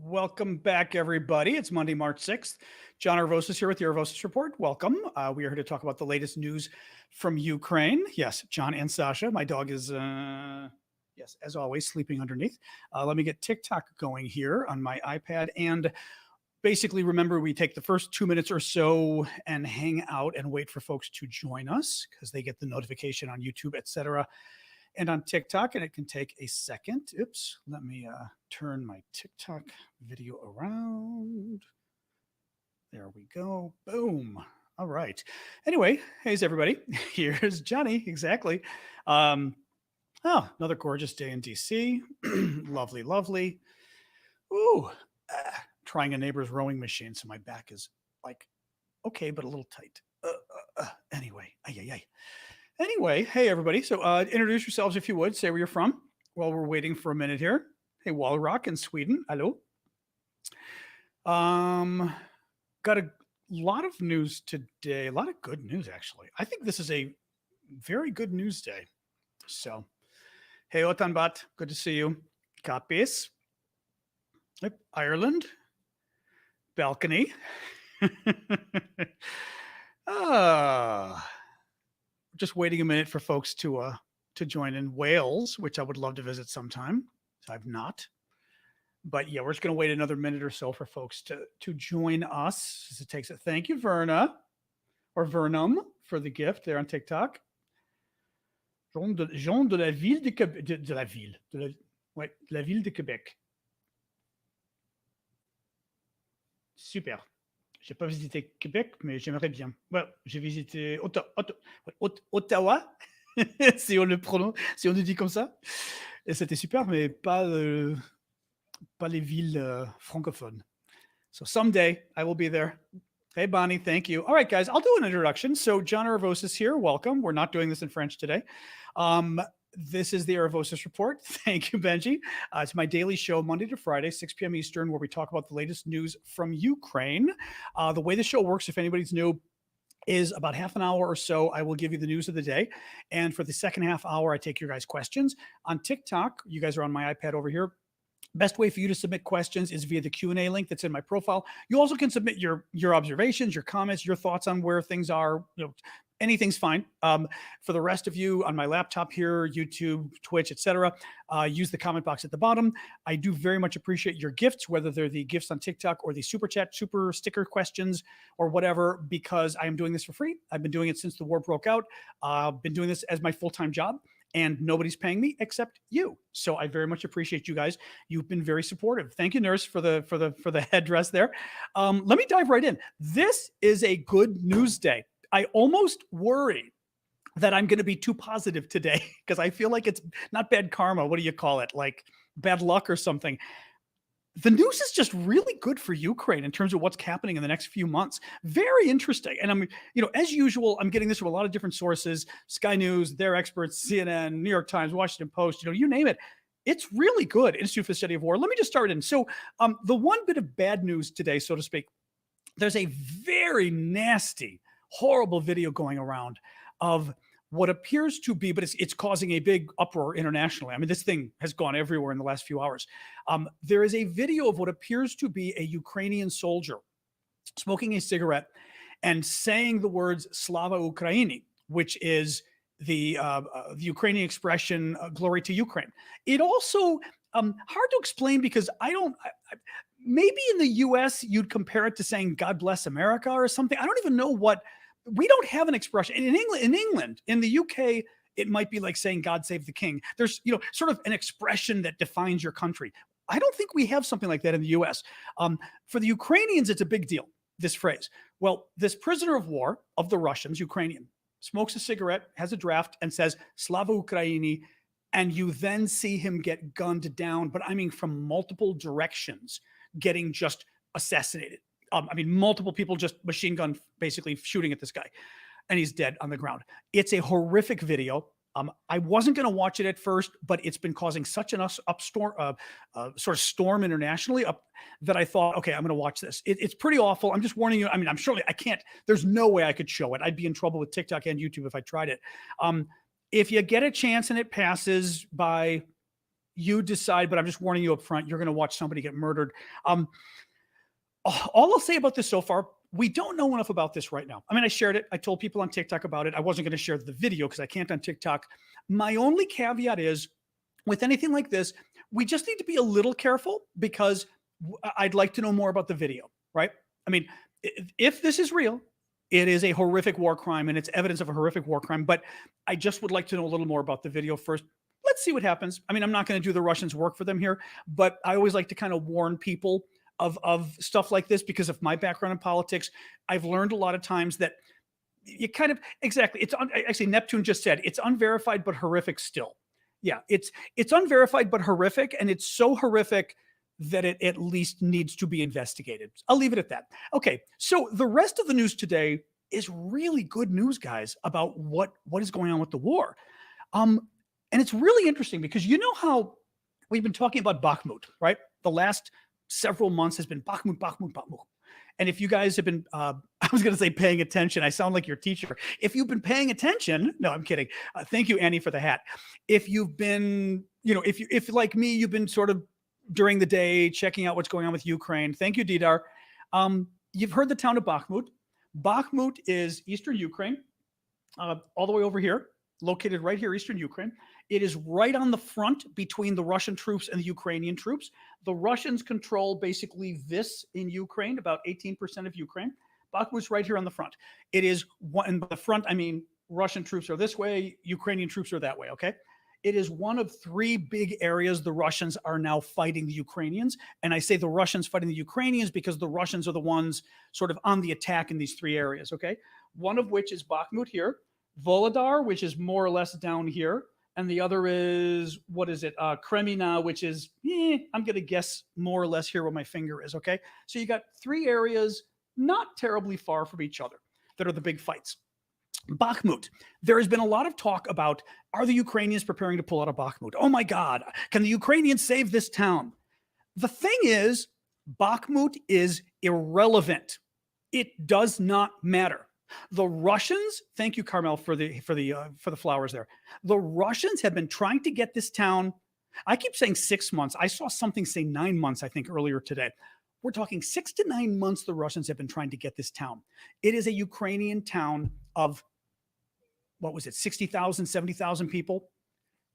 Welcome back, everybody. It's Monday, March 6th. John Aravosis here with the Aravosis Report. Welcome. We are here to talk about the latest news from Ukraine. Yes, John and Sasha. My dog is, yes, as always, sleeping underneath. Let me get TikTok going here on my iPad. And basically, remember, we take the first 2 minutes or so and hang out and wait for folks to join us because they get the notification on YouTube, etc. and on TikTok, and it can take a second. Oops, let me turn my TikTok video around. There we go. Boom. All right. Anyway, hey's everybody. Here's Johnny. Exactly. Another gorgeous day in DC. Lovely, lovely. Ooh, trying a neighbor's rowing machine, so my back is like okay, but a little tight. Anyway, Anyway, hey everybody. So introduce yourselves if you would. Say where you're from while we're waiting for a minute here. Hey, Wallrock in Sweden. Hello. Got a lot of news today. A lot of good news, actually. I think this is a very good news day. So, hey, Otanbat. Good to see you. Copies. Yep, Ireland. Balcony. Just waiting a minute for folks to join in. Wales, which I would love to visit sometime. I've not, but yeah, we're just going to wait another minute or so for folks to join us. As it takes it. Thank you, Verna or Vernum, for the gift there on TikTok. Jean de la ville de Québec, de la ville, de la ville de Québec. Super. J'ai pas visité Québec, mais j'aimerais bien. Well, j'ai visité Ottawa, si on le prononce, si on le dit comme ça. Et c'était super, mais pas les villes francophones. So someday I will be there. Hey, Bonnie, thank you. All right, guys, I'll do an introduction. So John Aravosis here. Welcome. We're not doing this in French today. This is the Aravosis Report. Thank you, Benji. It's my daily show, Monday to Friday, 6 p.m. Eastern, where we talk about the latest news from Ukraine. The way the show works, if anybody's new, is about half an hour or so. I will give you the news of the day. And for the second half hour, I take your guys' questions. On TikTok, you guys are on my iPad over here. Best way for you to submit questions is via the Q&A link that's in my profile. You also can submit your observations, your comments, your thoughts on where things are. Anything's fine. For the rest of you on my laptop here, YouTube, Twitch, etc., use the comment box at the bottom. I do very much appreciate your gifts, whether they're the gifts on TikTok or the super chat, super sticker questions or whatever, because I am doing this for free. I've been doing it since the war broke out. I've been doing this as my full-time job, and nobody's paying me except you. So I very much appreciate you guys. You've been very supportive. Thank you, nurse, for the headdress there. Let me dive right in. This is a good news day. I almost worry that I'm going to be too positive today because I feel like it's not bad karma. What do you call it? Like bad luck or something. The news is just really good for Ukraine in terms of what's happening in the next few months. Very interesting. And I'm, as usual, I'm getting this from a lot of different sources, Sky News, their experts, CNN, New York Times, Washington Post, you name it. It's really good. Institute for the Study of War. Let me just start in. So the one bit of bad news today, so to speak, there's a very nasty, horrible video going around of what appears to be, but it's causing a big uproar internationally. I mean, this thing has gone everywhere in the last few hours. There is a video of what appears to be a Ukrainian soldier smoking a cigarette and saying the words Slava Ukraini, which is the Ukrainian expression, glory to Ukraine. It also, hard to explain because maybe in the US, you'd compare it to saying God bless America or something. I don't even know we don't have an expression. In England, in the UK, it might be like saying God save the king. There's, sort of an expression that defines your country. I don't think we have something like that in the US. For the Ukrainians, it's a big deal, this phrase. Well, this prisoner of war of the Russians, Ukrainian, smokes a cigarette, has a draft, and says, Slava Ukraini, and you then see him get gunned down, but I mean from multiple directions, getting just assassinated. Multiple people just machine gun basically shooting at this guy, and he's dead on the ground. It's a horrific video. I wasn't going to watch it at first, but it's been causing such an sort of storm internationally that I thought, okay, I'm going to watch this. It's pretty awful. I'm just warning you. I can't. There's no way I could show it. I'd be in trouble with TikTok and YouTube if I tried it. If you get a chance and it passes by You decide, but I'm just warning you up front. You're going to watch somebody get murdered. All I'll say about this so far, we don't know enough about this right now. I mean, I shared it. I told people on TikTok about it. I wasn't going to share the video because I can't on TikTok. My only caveat is with anything like this, we just need to be a little careful because I'd like to know more about the video, right? I mean, if this is real, it is a horrific war crime and it's evidence of a horrific war crime. But I just would like to know a little more about the video first. Let's see what happens. I mean, I'm not going to do the Russians' work for them here, but I always like to kind of warn people of stuff like this because of my background in politics. I've learned a lot of times that you kind of exactly. Actually, Neptune just said it's unverified but horrific still. Yeah, it's unverified but horrific, and it's so horrific that it at least needs to be investigated. I'll leave it at that. Okay, so the rest of the news today is really good news, guys, about what is going on with the war. And it's really interesting because you know how we've been talking about Bakhmut, right? The last several months has been Bakhmut, Bakhmut, Bakhmut. And if you guys have been, I was going to say paying attention. I sound like your teacher. If you've been paying attention, no, I'm kidding. Thank you, Annie, for the hat. If you've been, if like me, you've been sort of during the day checking out what's going on with Ukraine. Thank you, Didar. You've heard the town of Bakhmut. Bakhmut is eastern Ukraine, all the way over here, located right here, eastern Ukraine. It is right on the front between the Russian troops and the Ukrainian troops. The Russians control basically this in Ukraine, about 18% of Ukraine. Bakhmut's right here on the front. It is one, and by the front, I mean Russian troops are this way, Ukrainian troops are that way, okay? It is one of three big areas the Russians are now fighting the Ukrainians. And I say the Russians fighting the Ukrainians because the Russians are the ones sort of on the attack in these three areas, okay? One of which is Bakhmut here, Volodar, which is more or less down here. And the other is, what is it? Kremina, which is, I'm going to guess more or less here where my finger is, okay? So you got three areas not terribly far from each other that are the big fights. Bakhmut. There has been a lot of talk about, are the Ukrainians preparing to pull out of Bakhmut? Oh my God, can the Ukrainians save this town? The thing is, Bakhmut is irrelevant. It does not matter. The Russians, thank you, Carmel, for the flowers there. The Russians have been trying to get this town. I keep saying 6 months. I saw something say 9 months, I think, earlier today. We're talking 6 to 9 months the Russians have been trying to get this town. It is a Ukrainian town of, what was it, 60,000, 70,000 people?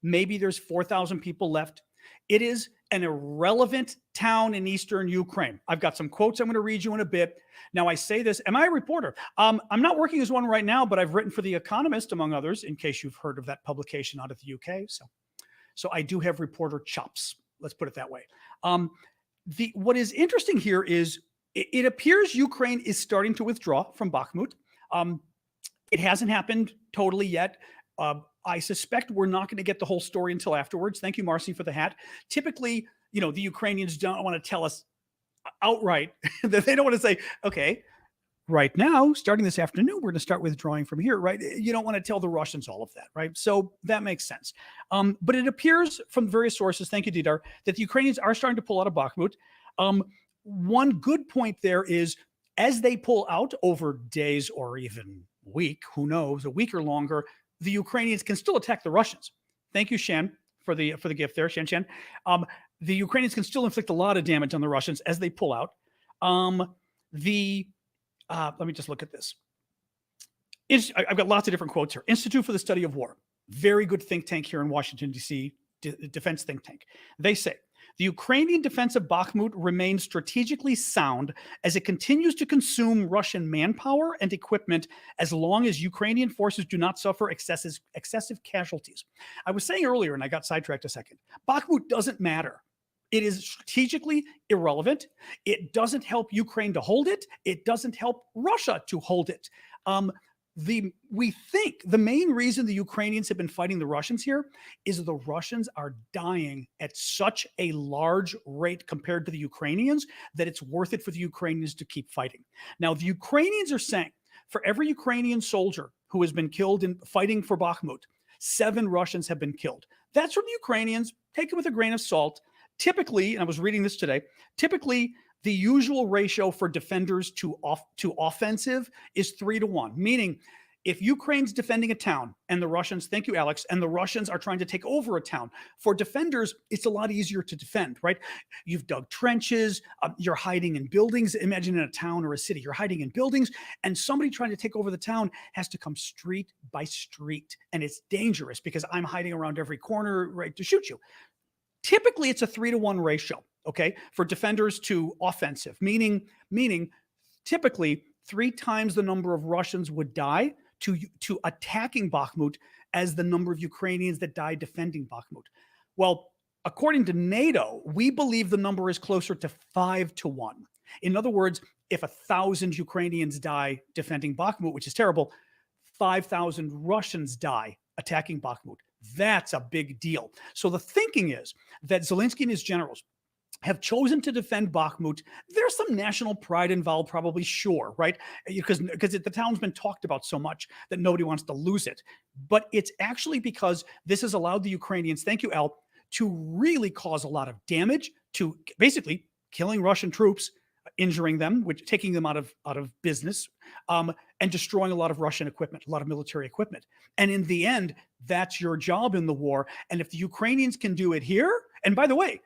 Maybe there's 4,000 people left. It is an irrelevant town in eastern Ukraine. I've got some quotes I'm going to read you in a bit. Now, I say this, am I a reporter? I'm not working as one right now, but I've written for The Economist, among others, in case you've heard of that publication out of the UK. So I do have reporter chops. Let's put it that way. What is interesting here is it appears Ukraine is starting to withdraw from Bakhmut. It hasn't happened totally yet. I suspect we're not going to get the whole story until afterwards. Thank you, Marcy, for the hat. Typically, the Ukrainians don't want to tell us outright that they don't want to say, okay, right now, starting this afternoon, we're going to start withdrawing from here, right? You don't want to tell the Russians all of that, right? So that makes sense. But it appears from various sources, thank you, Didar, that the Ukrainians are starting to pull out of Bakhmut. One good point there is as they pull out over days or even week, who knows, a week or longer, the Ukrainians can still attack the Russians. Thank you, Shan, for the gift there, Shan. The Ukrainians can still inflict a lot of damage on the Russians as they pull out. Let me just look at this. I've got lots of different quotes here. Institute for the Study of War, very good think tank here in Washington, D.C., defense think tank. They say, the Ukrainian defense of Bakhmut remains strategically sound as it continues to consume Russian manpower and equipment as long as Ukrainian forces do not suffer excessive casualties. I was saying earlier, and I got sidetracked a second, Bakhmut doesn't matter. It is strategically irrelevant. It doesn't help Ukraine to hold it. It doesn't help Russia to hold it. We think the main reason the Ukrainians have been fighting the Russians here is the Russians are dying at such a large rate compared to the Ukrainians that it's worth it for the Ukrainians to keep fighting. Now, the Ukrainians are saying for every Ukrainian soldier who has been killed in fighting for Bakhmut, 7 Russians have been killed. That's from the Ukrainians. Take it with a grain of salt. Typically, and I was reading this today, typically the usual ratio for defenders to offensive is 3 to 1, meaning if Ukraine's defending a town and the Russians, thank you, Alex, and the Russians are trying to take over a town, for defenders, it's a lot easier to defend, right? You've dug trenches, you're hiding in buildings. Imagine in a town or a city, you're hiding in buildings, and somebody trying to take over the town has to come street by street. And it's dangerous because I'm hiding around every corner, right, to shoot you. Typically, it's a 3-to-1 ratio, okay, for defenders to offensive, meaning typically 3 times the number of Russians would die to attacking Bakhmut as the number of Ukrainians that died defending Bakhmut. Well, according to NATO, we believe the number is closer to 5-to-1. In other words, if 1,000 Ukrainians die defending Bakhmut, which is terrible, 5,000 Russians die attacking Bakhmut. That's a big deal. So the thinking is that Zelensky and his generals have chosen to defend Bakhmut. There's some national pride involved, probably, sure, right? Because the town's been talked about so much that nobody wants to lose it. But it's actually because this has allowed the Ukrainians, thank you, Al, to really cause a lot of damage, to basically killing Russian troops, injuring them, which taking them out of business, and destroying a lot of Russian equipment, a lot of military equipment. And in the end, that's your job in the war. And if the Ukrainians can do it here, and by the way,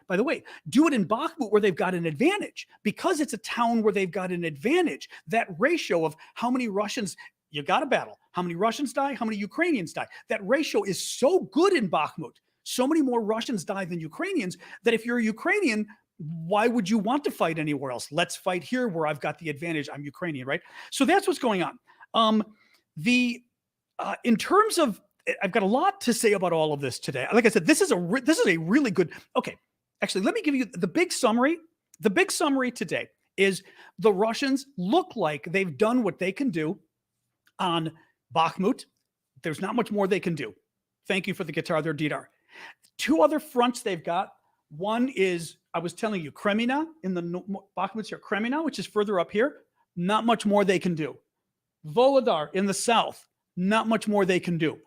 do it in Bakhmut where they've got an advantage, because it's a town where they've got an advantage. That ratio of how many Russians you got to battle, how many Russians die, how many Ukrainians die, that ratio is so good in Bakhmut. So many more Russians die than Ukrainians that if you're a Ukrainian, why would you want to fight anywhere else? Let's fight here where I've got the advantage. I'm Ukrainian, right? So that's what's going on. In terms of, I've got a lot to say about all of this today. Like I said, this is a really good. Okay, actually, let me give you the big summary. The big summary today is the Russians look like they've done what they can do on Bakhmut. There's not much more they can do. Thank you for the guitar there, Didar. 2 other fronts they've got. One is, I was telling you, Kremina in the Bakhmut's here, Kremina, which is further up here. Not much more they can do. Volodar in the south, not much more they can do.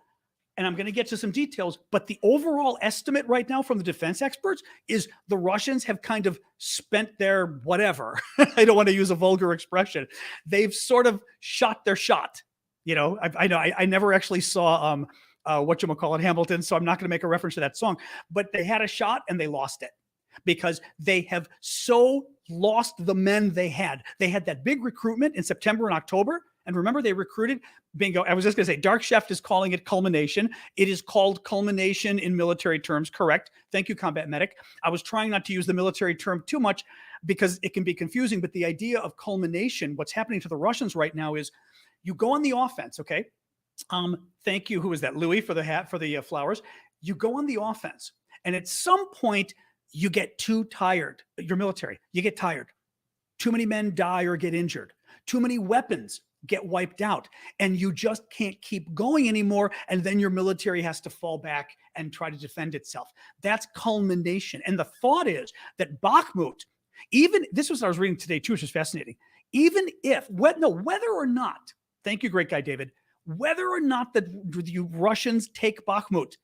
And I'm going to get to some details, but the overall estimate right now from the defense experts is the Russians have kind of spent their whatever. I don't want to use a vulgar expression. They've sort of shot their shot. You know, I never actually saw whatchamacallit, Hamilton, so I'm not going to make a reference to that song, but they had a shot and they lost it because they have so lost the men they had. They had that big recruitment in September and October. And remember, they recruited, bingo, I was just going to say, Dark Chef is calling it culmination. It is called culmination in military terms, correct? Thank you, Combat Medic. I was trying not to use the military term too much because it can be confusing, but the idea of culmination, what's happening to the Russians right now is you go on the offense, okay? Thank you, who is that? Louis, for the hat, for the flowers. You go on the offense, and at some point, you get too tired. Your military, you get tired. Too many men die or get injured. Too many weapons get wiped out, and you just can't keep going anymore, and then your military has to fall back and try to defend itself. That's culmination. And the thought is that Bakhmut, even, this was what I was reading today too, which is fascinating, even if, whether or not, thank you, great guy David, whether or not the Russians take Bakhmut,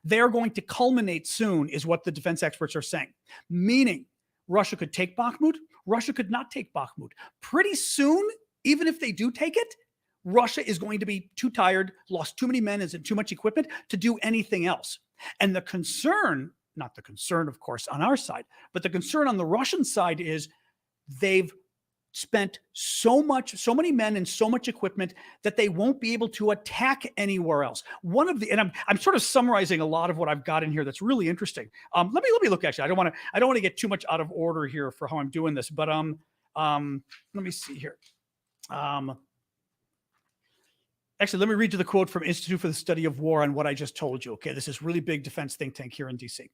they're going to culminate soon, is what the defense experts are saying. Meaning, Russia could take Bakhmut, Russia could not take Bakhmut. Pretty soon, even if they do take it, Russia is going to be too tired, lost too many men, and too much equipment to do anything else. And the concern, not the concern, of course, on our side, but the concern on the Russian side is they've spent so many men and so much equipment that they won't be able to attack anywhere else. And I'm sort of summarizing a lot of what I've got in here that's really interesting. Let me look. Actually, I don't want to get too much out of order here for how I'm doing this, but let me see here. Actually, let me read you the quote from Institute for the Study of War on what I just told you. Okay, this is really big defense think tank here in DC.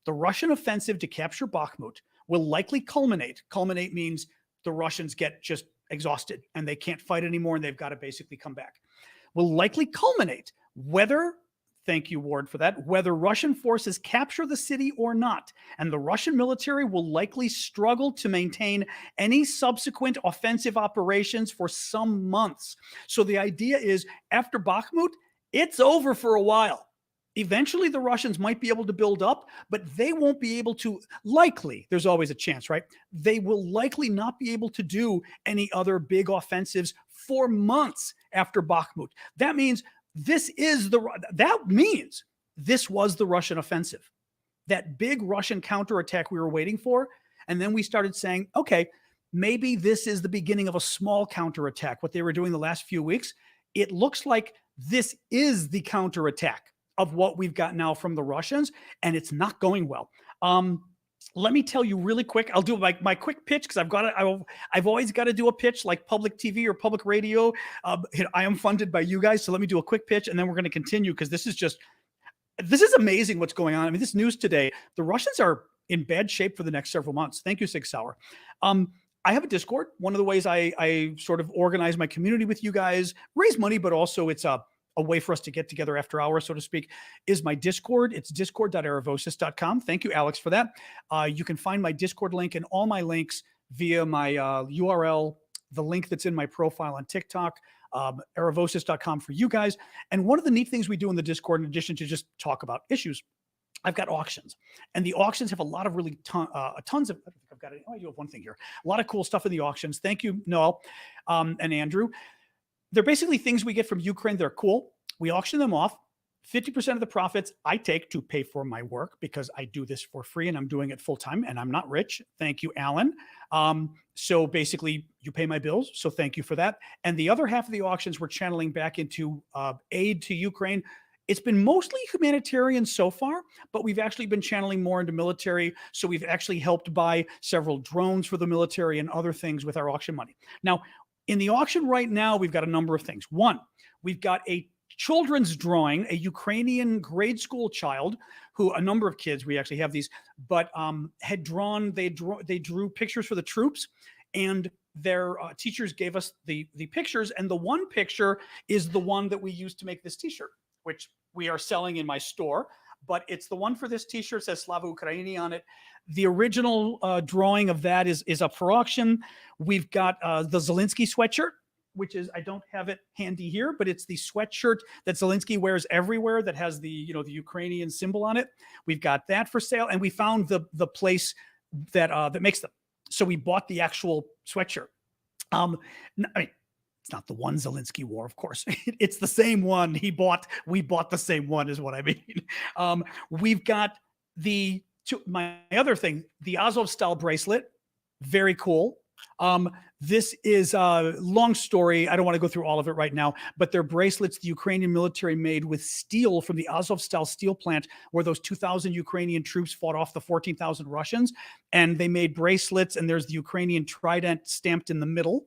The Russian offensive to capture Bakhmut will likely culminate. Culminate means the Russians get just exhausted and they can't fight anymore and they've got to basically come back. Will likely culminate whether, thank you, Ward, for that, whether Russian forces capture the city or not. And the Russian military will likely struggle to maintain any subsequent offensive operations for some months. So the idea is after Bakhmut, it's over for a while. Eventually, the Russians might be able to build up, but they won't be able to, likely, there's always a chance, right? They will likely not be able to do any other big offensives for months. after Bakhmut. That means this was the Russian offensive, that big Russian counterattack we were waiting for. And then we started saying, okay, maybe this is the beginning of a small counterattack, what they were doing the last few weeks. It looks like this is the counterattack of what we've got now from the Russians, and it's not going well. Let me tell you really quick. I'll do my quick pitch because I've always got to do a pitch like public TV or public radio. I am funded by you guys, so let me do a quick pitch, and then we're going to continue because this is amazing what's going on. I mean, this news today, the Russians are in bad shape for the next several months. Thank you, Sig Sauer. I have a Discord. One of the ways I sort of organize my community with you guys, raise money, but also it's a way for us to get together after hours, so to speak, is my Discord. It's discord.aravosis.com. Thank you, Alex, for that. You can find my Discord link and all my links via my URL, the link that's in my profile on TikTok, aravosis.com for you guys. And one of the neat things we do in the Discord, in addition to just talk about issues, I've got auctions, and the auctions have a lot of really tons of, I don't think I've got it. Oh, I do have one thing here. A lot of cool stuff in the auctions. Thank you, Noel and Andrew. They're basically things we get from Ukraine. They're cool. We auction them off. 50% of the profits I take to pay for my work because I do this for free and I'm doing it full time and I'm not rich. Thank you, Alan. So basically you pay my bills. So thank you for that. And the other half of the auctions we're channeling back into aid to Ukraine. It's been mostly humanitarian so far, but we've actually been channeling more into military. So we've actually helped buy several drones for the military and other things with our auction money. Now, in the auction right now, we've got a number of things. One, we've got a children's drawing, a Ukrainian grade school child who, a number of kids, we actually have these, but had drawn, they drew pictures for the troops, and their teachers gave us the pictures. And the one picture is the one that we used to make this t-shirt, which we are selling in my store, but it's the one for this t-shirt, says Slava Ukraini on it. The original drawing of that is up for auction. We've got the Zelensky sweatshirt, which is, I don't have it handy here, but it's the sweatshirt that Zelensky wears everywhere that has the Ukrainian symbol on it. We've got that for sale, and we found the place that makes them. So we bought the actual sweatshirt. I mean, it's not the one Zelensky wore, of course. It's the same one he bought. We bought the same one is what I mean. We've got my other thing, the Azovstal bracelet. Very cool. This is a long story. I don't want to go through all of it right now, but they're bracelets the Ukrainian military made with steel from the Azovstal steel plant where those 2,000 Ukrainian troops fought off the 14,000 Russians. And they made bracelets, and there's the Ukrainian trident stamped in the middle.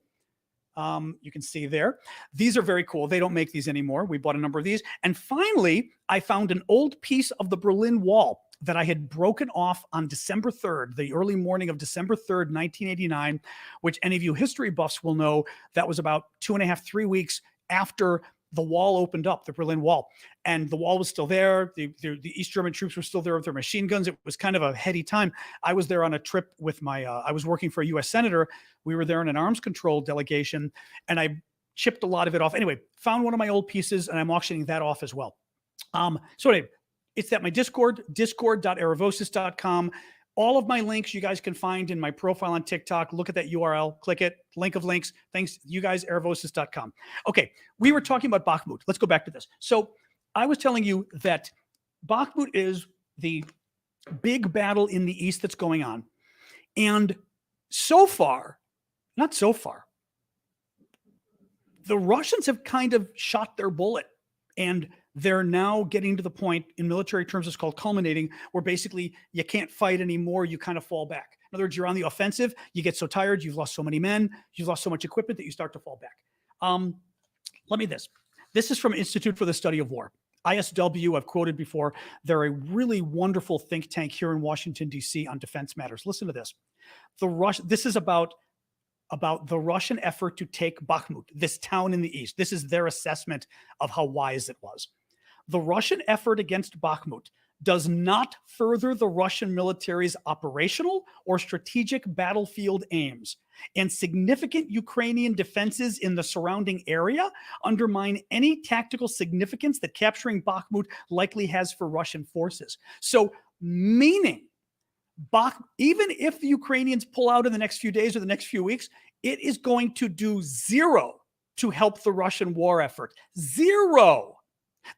You can see there. These are very cool. They don't make these anymore. We bought a number of these. And finally, I found an old piece of the Berlin Wall that I had broken off on December 3rd, the early morning of December 3rd, 1989, which any of you history buffs will know that was about 2.5, 3 weeks after the wall opened up, the Berlin Wall. And the wall was still there. The East German troops were still there with their machine guns. It was kind of a heady time. I was there on a trip with I was working for a U.S. senator. We were there in an arms control delegation, and I chipped a lot of it off. Anyway, found one of my old pieces, and I'm auctioning that off as well. So anyway, it's at my Discord, discord.aravosis.com. All of my links you guys can find in my profile on TikTok. Look at that URL, click it, link of links. Thanks, you guys, aravosis.com. Okay, we were talking about Bakhmut. Let's go back to this. So I was telling you that Bakhmut is the big battle in the east that's going on. And so far, not so far, the Russians have kind of shot their bullet, and they're now getting to the point, in military terms, it's called culminating, where basically you can't fight anymore. You kind of fall back. In other words, you're on the offensive. You get so tired. You've lost so many men. You've lost so much equipment that you start to fall back. This is from Institute for the Study of War. ISW, I've quoted before. They're a really wonderful think tank here in Washington, D.C. on defense matters. Listen to this. This is about the Russian effort to take Bakhmut, this town in the east. This is their assessment of how wise it was. The Russian effort against Bakhmut does not further the Russian military's operational or strategic battlefield aims, and significant Ukrainian defenses in the surrounding area undermine any tactical significance that capturing Bakhmut likely has for Russian forces. So, meaning, even if the Ukrainians pull out in the next few days or the next few weeks, it is going to do zero to help the Russian war effort. Zero.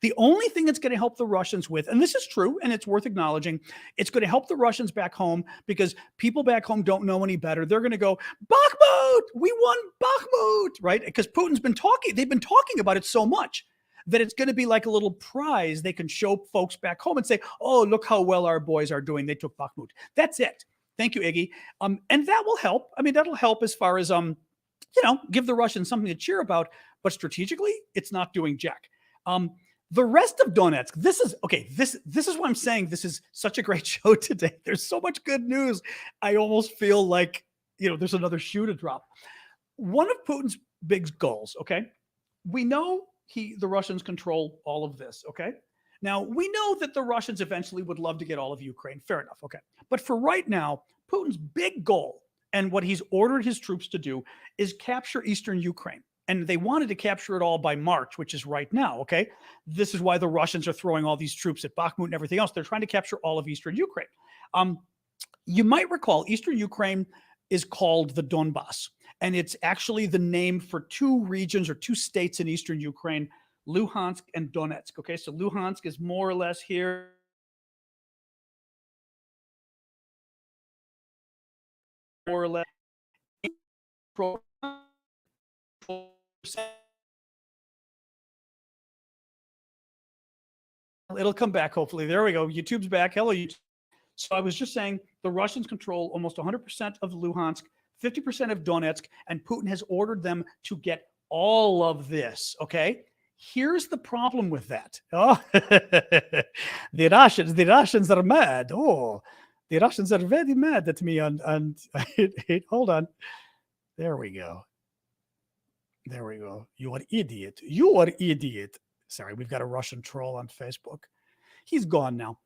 The only thing it's going to help the Russians with, and this is true and it's worth acknowledging, it's going to help the Russians back home because people back home don't know any better. They're going to go, Bakhmut, we won Bakhmut, right? Because Putin's been talking, they've been talking about it so much that it's going to be like a little prize they can show folks back home and say, oh, look how well our boys are doing. They took Bakhmut. That's it. Thank you, Iggy. And that will help. I mean, that'll help as far as, give the Russians something to cheer about, but strategically, it's not doing jack. The rest of Donetsk, this is why I'm saying this is such a great show today. There's so much good news. I almost feel like, there's another shoe to drop. One of Putin's big goals, okay? We know the Russians control all of this, okay? Now, we know that the Russians eventually would love to get all of Ukraine. Fair enough, okay? But for right now, Putin's big goal and what he's ordered his troops to do is capture eastern Ukraine. And they wanted to capture it all by March, which is right now, okay? This is why the Russians are throwing all these troops at Bakhmut and everything else. They're trying to capture all of eastern Ukraine. You might recall eastern Ukraine is called the Donbass, and it's actually the name for two regions or two states in eastern Ukraine, Luhansk and Donetsk, okay? So Luhansk is more or less here. More or less. It'll come back, hopefully. There we go. YouTube's back. Hello, YouTube. So I was just saying the Russians control almost 100% of Luhansk, 50% of Donetsk, and Putin has ordered them to get all of this, okay? Here's the problem with that. Oh, the Russians are mad. Oh, the Russians are very mad at me. And hold on. There we go. There we go. You are idiot. You are idiot. Sorry, we've got a Russian troll on Facebook. He's gone now.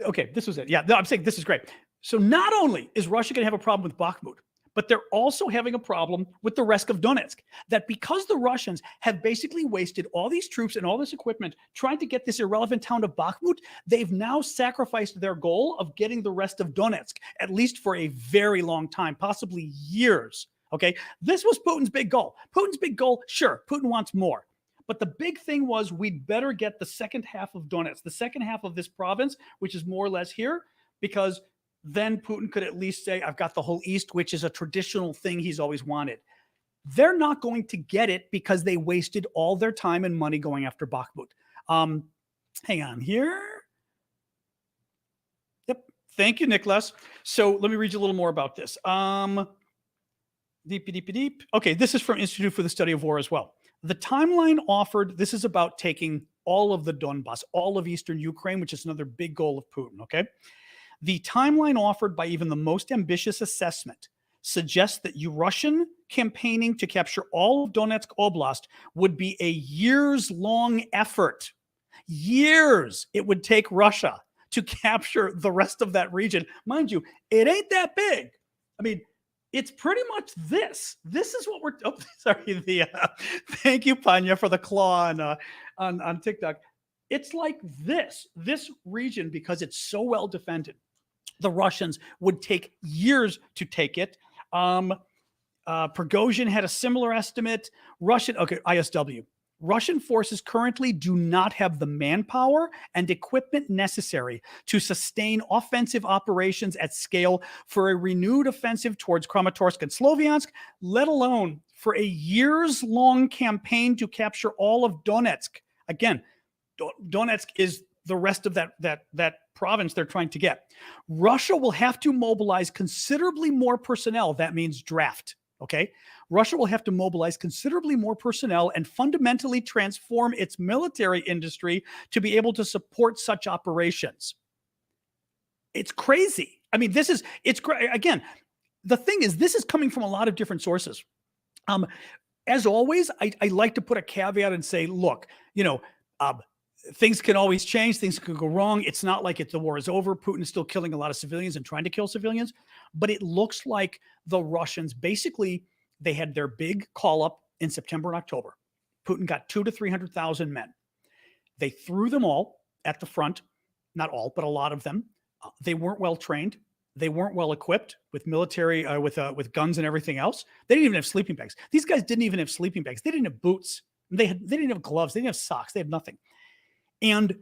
Okay, this was it. Yeah, no, I'm saying this is great. So not only is Russia going to have a problem with Bakhmut, but they're also having a problem with the rest of Donetsk. That because the Russians have basically wasted all these troops and all this equipment trying to get this irrelevant town of Bakhmut, they've now sacrificed their goal of getting the rest of Donetsk, at least for a very long time, possibly years. Okay, this was Putin's big goal. Putin's big goal, sure, Putin wants more. But the big thing was we'd better get the second half of Donetsk, the second half of this province, which is more or less here, because then Putin could at least say, I've got the whole East, which is a traditional thing he's always wanted. They're not going to get it because they wasted all their time and money going after Bakhmut. Hang on here. Yep. Thank you, Nicholas. So let me read you a little more about this. Deep. Okay, this is from Institute for the Study of War as well. The timeline offered, this is about taking all of the Donbass, all of eastern Ukraine, which is another big goal of Putin, okay? The timeline offered by even the most ambitious assessment suggests that Russian campaigning to capture all of Donetsk Oblast would be a years-long effort. Years it would take Russia to capture the rest of that region. Mind you, it ain't that big. I mean, it's pretty much this. This is what we're. Oh, sorry. Thank you, Panya, for the claw on TikTok. It's like this region, because it's so well defended. The Russians would take years to take it. Prigozhin had a similar estimate. ISW. Russian forces currently do not have the manpower and equipment necessary to sustain offensive operations at scale for a renewed offensive towards Kramatorsk and Sloviansk, let alone for a years-long campaign to capture all of Donetsk. Again, Donetsk is the rest of that province they're trying to get. Russia will have to mobilize considerably more personnel. That means draft. Okay, Russia will have to mobilize considerably more personnel and fundamentally transform its military industry to be able to support such operations. It's crazy. I mean, it's great. Again, the thing is, this is coming from a lot of different sources. As always, I like to put a caveat and say, look, things can always change. Things can go wrong. It's not like the war is over. Putin is still killing a lot of civilians and trying to kill civilians. But it looks like the Russians, basically, they had their big call up in September and October. Putin got 200,000 to 300,000 men. They threw them all at the front. Not all, but a lot of them. They weren't well trained. They weren't well equipped with military, with guns and everything else. They didn't even have sleeping bags. These guys didn't even have sleeping bags. They didn't have boots. They didn't have gloves. They didn't have socks. They had nothing. And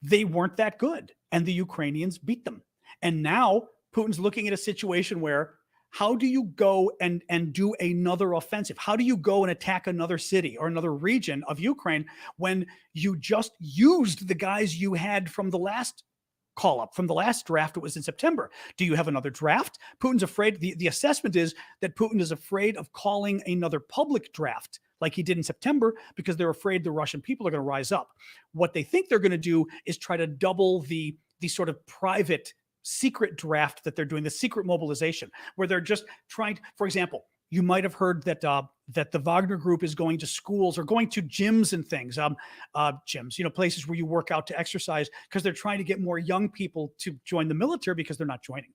they weren't that good. And the Ukrainians beat them. And now Putin's looking at a situation where how do you go and do another offensive? How do you go and attack another city or another region of Ukraine when you just used the guys you had from the last call up, from the last draft? It was in September. Do you have another draft? Putin's afraid. The assessment is that Putin is afraid of calling another public draft like he did in September because they're afraid the Russian people are going to rise up. What they think they're going to do is try to double the sort of private secret draft that they're doing, the secret mobilization, where they're just trying to, for example, you might have heard that that the Wagner Group is going to schools or going to gyms and things, gyms, places where you work out to exercise, because they're trying to get more young people to join the military because they're not joining.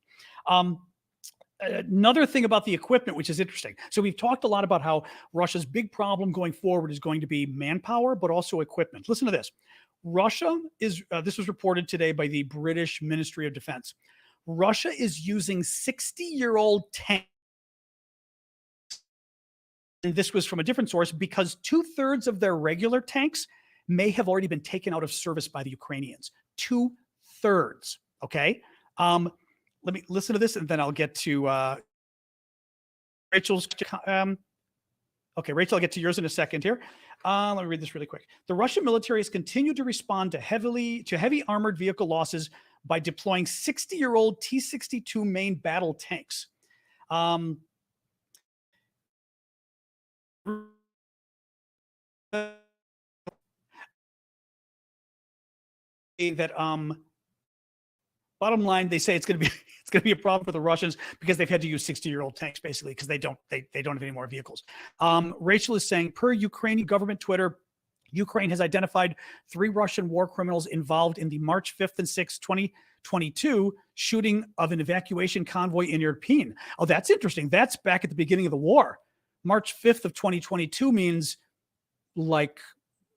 Another thing about the equipment, which is interesting. So we've talked a lot about how Russia's big problem going forward is going to be manpower, but also equipment. Listen to this. Russia is, this was reported today by the British Ministry of Defense. Russia is using 60-year-old tanks. And this was from a different source because 2/3 of their regular tanks may have already been taken out of service by the Ukrainians. 2/3. Okay. Let me listen to this and then I'll get to Rachel's. Okay, Rachel, I'll get to yours in a second here. Let me read this really quick. The Russian military has continued to respond to heavy armored vehicle losses by deploying 60-year-old T-62 main battle tanks. That bottom line, they say it's going to be a problem for the Russians because they've had to use 60-year-old tanks basically because they don't have any more vehicles. Rachel is saying, per Ukrainian government Twitter, Ukraine has identified 3 Russian war criminals involved in the March 5th and 6th, 2022 shooting of an evacuation convoy in Irpin. Oh, that's interesting. That's back at the beginning of the war. March 5th of 2022 means like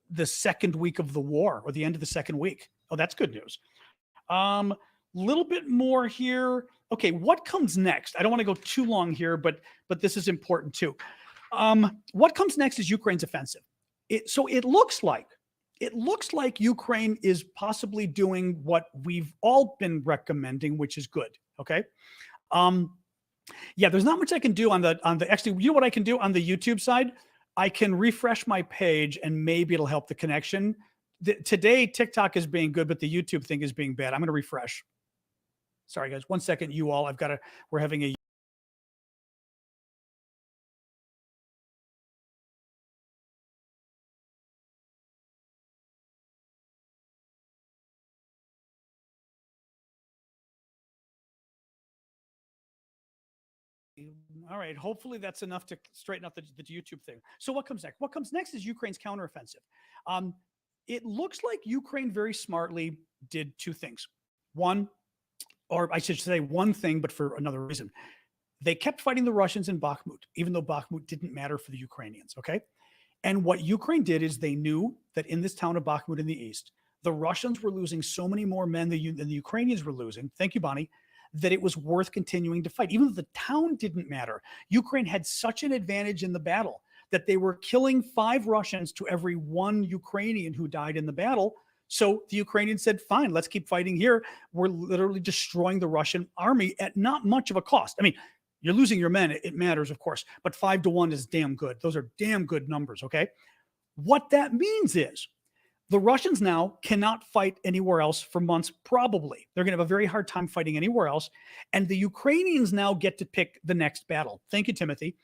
the second week of the war or the end of the second week. Oh, that's good news. Little bit more here. Okay, what comes next? I don't want to go too long here, but this is important too. What comes next is Ukraine's offensive. So it looks like Ukraine is possibly doing what we've all been recommending, which is good. Okay. Yeah, there's not much I can do on the actually, you know what I can do on the YouTube side? I can refresh my page and maybe it'll help the connection. Today, TikTok is being good, but the YouTube thing is being bad. I'm going to refresh. Sorry, guys. 1 second, you all. We're having a. All right. Hopefully that's enough to straighten out the YouTube thing. So what comes next? What comes next is Ukraine's counteroffensive. It looks like Ukraine very smartly did 2 things. One, or I should say one thing, but for another reason. They kept fighting the Russians in Bakhmut, even though Bakhmut didn't matter for the Ukrainians, okay? And what Ukraine did is they knew that in this town of Bakhmut in the east, the Russians were losing so many more men than the Ukrainians were losing, thank you, Bonnie, that it was worth continuing to fight. Even though the town didn't matter, Ukraine had such an advantage in the battle that they were killing 5 Russians to every 1 Ukrainian who died in the battle. So the Ukrainians said, fine, let's keep fighting here. We're literally destroying the Russian army at not much of a cost. I mean, you're losing your men. It matters, of course, but 5 to 1 is damn good. Those are damn good numbers, okay? What that means is the Russians now cannot fight anywhere else for months, probably. They're going to have a very hard time fighting anywhere else. And the Ukrainians now get to pick the next battle. Thank you, Timothy.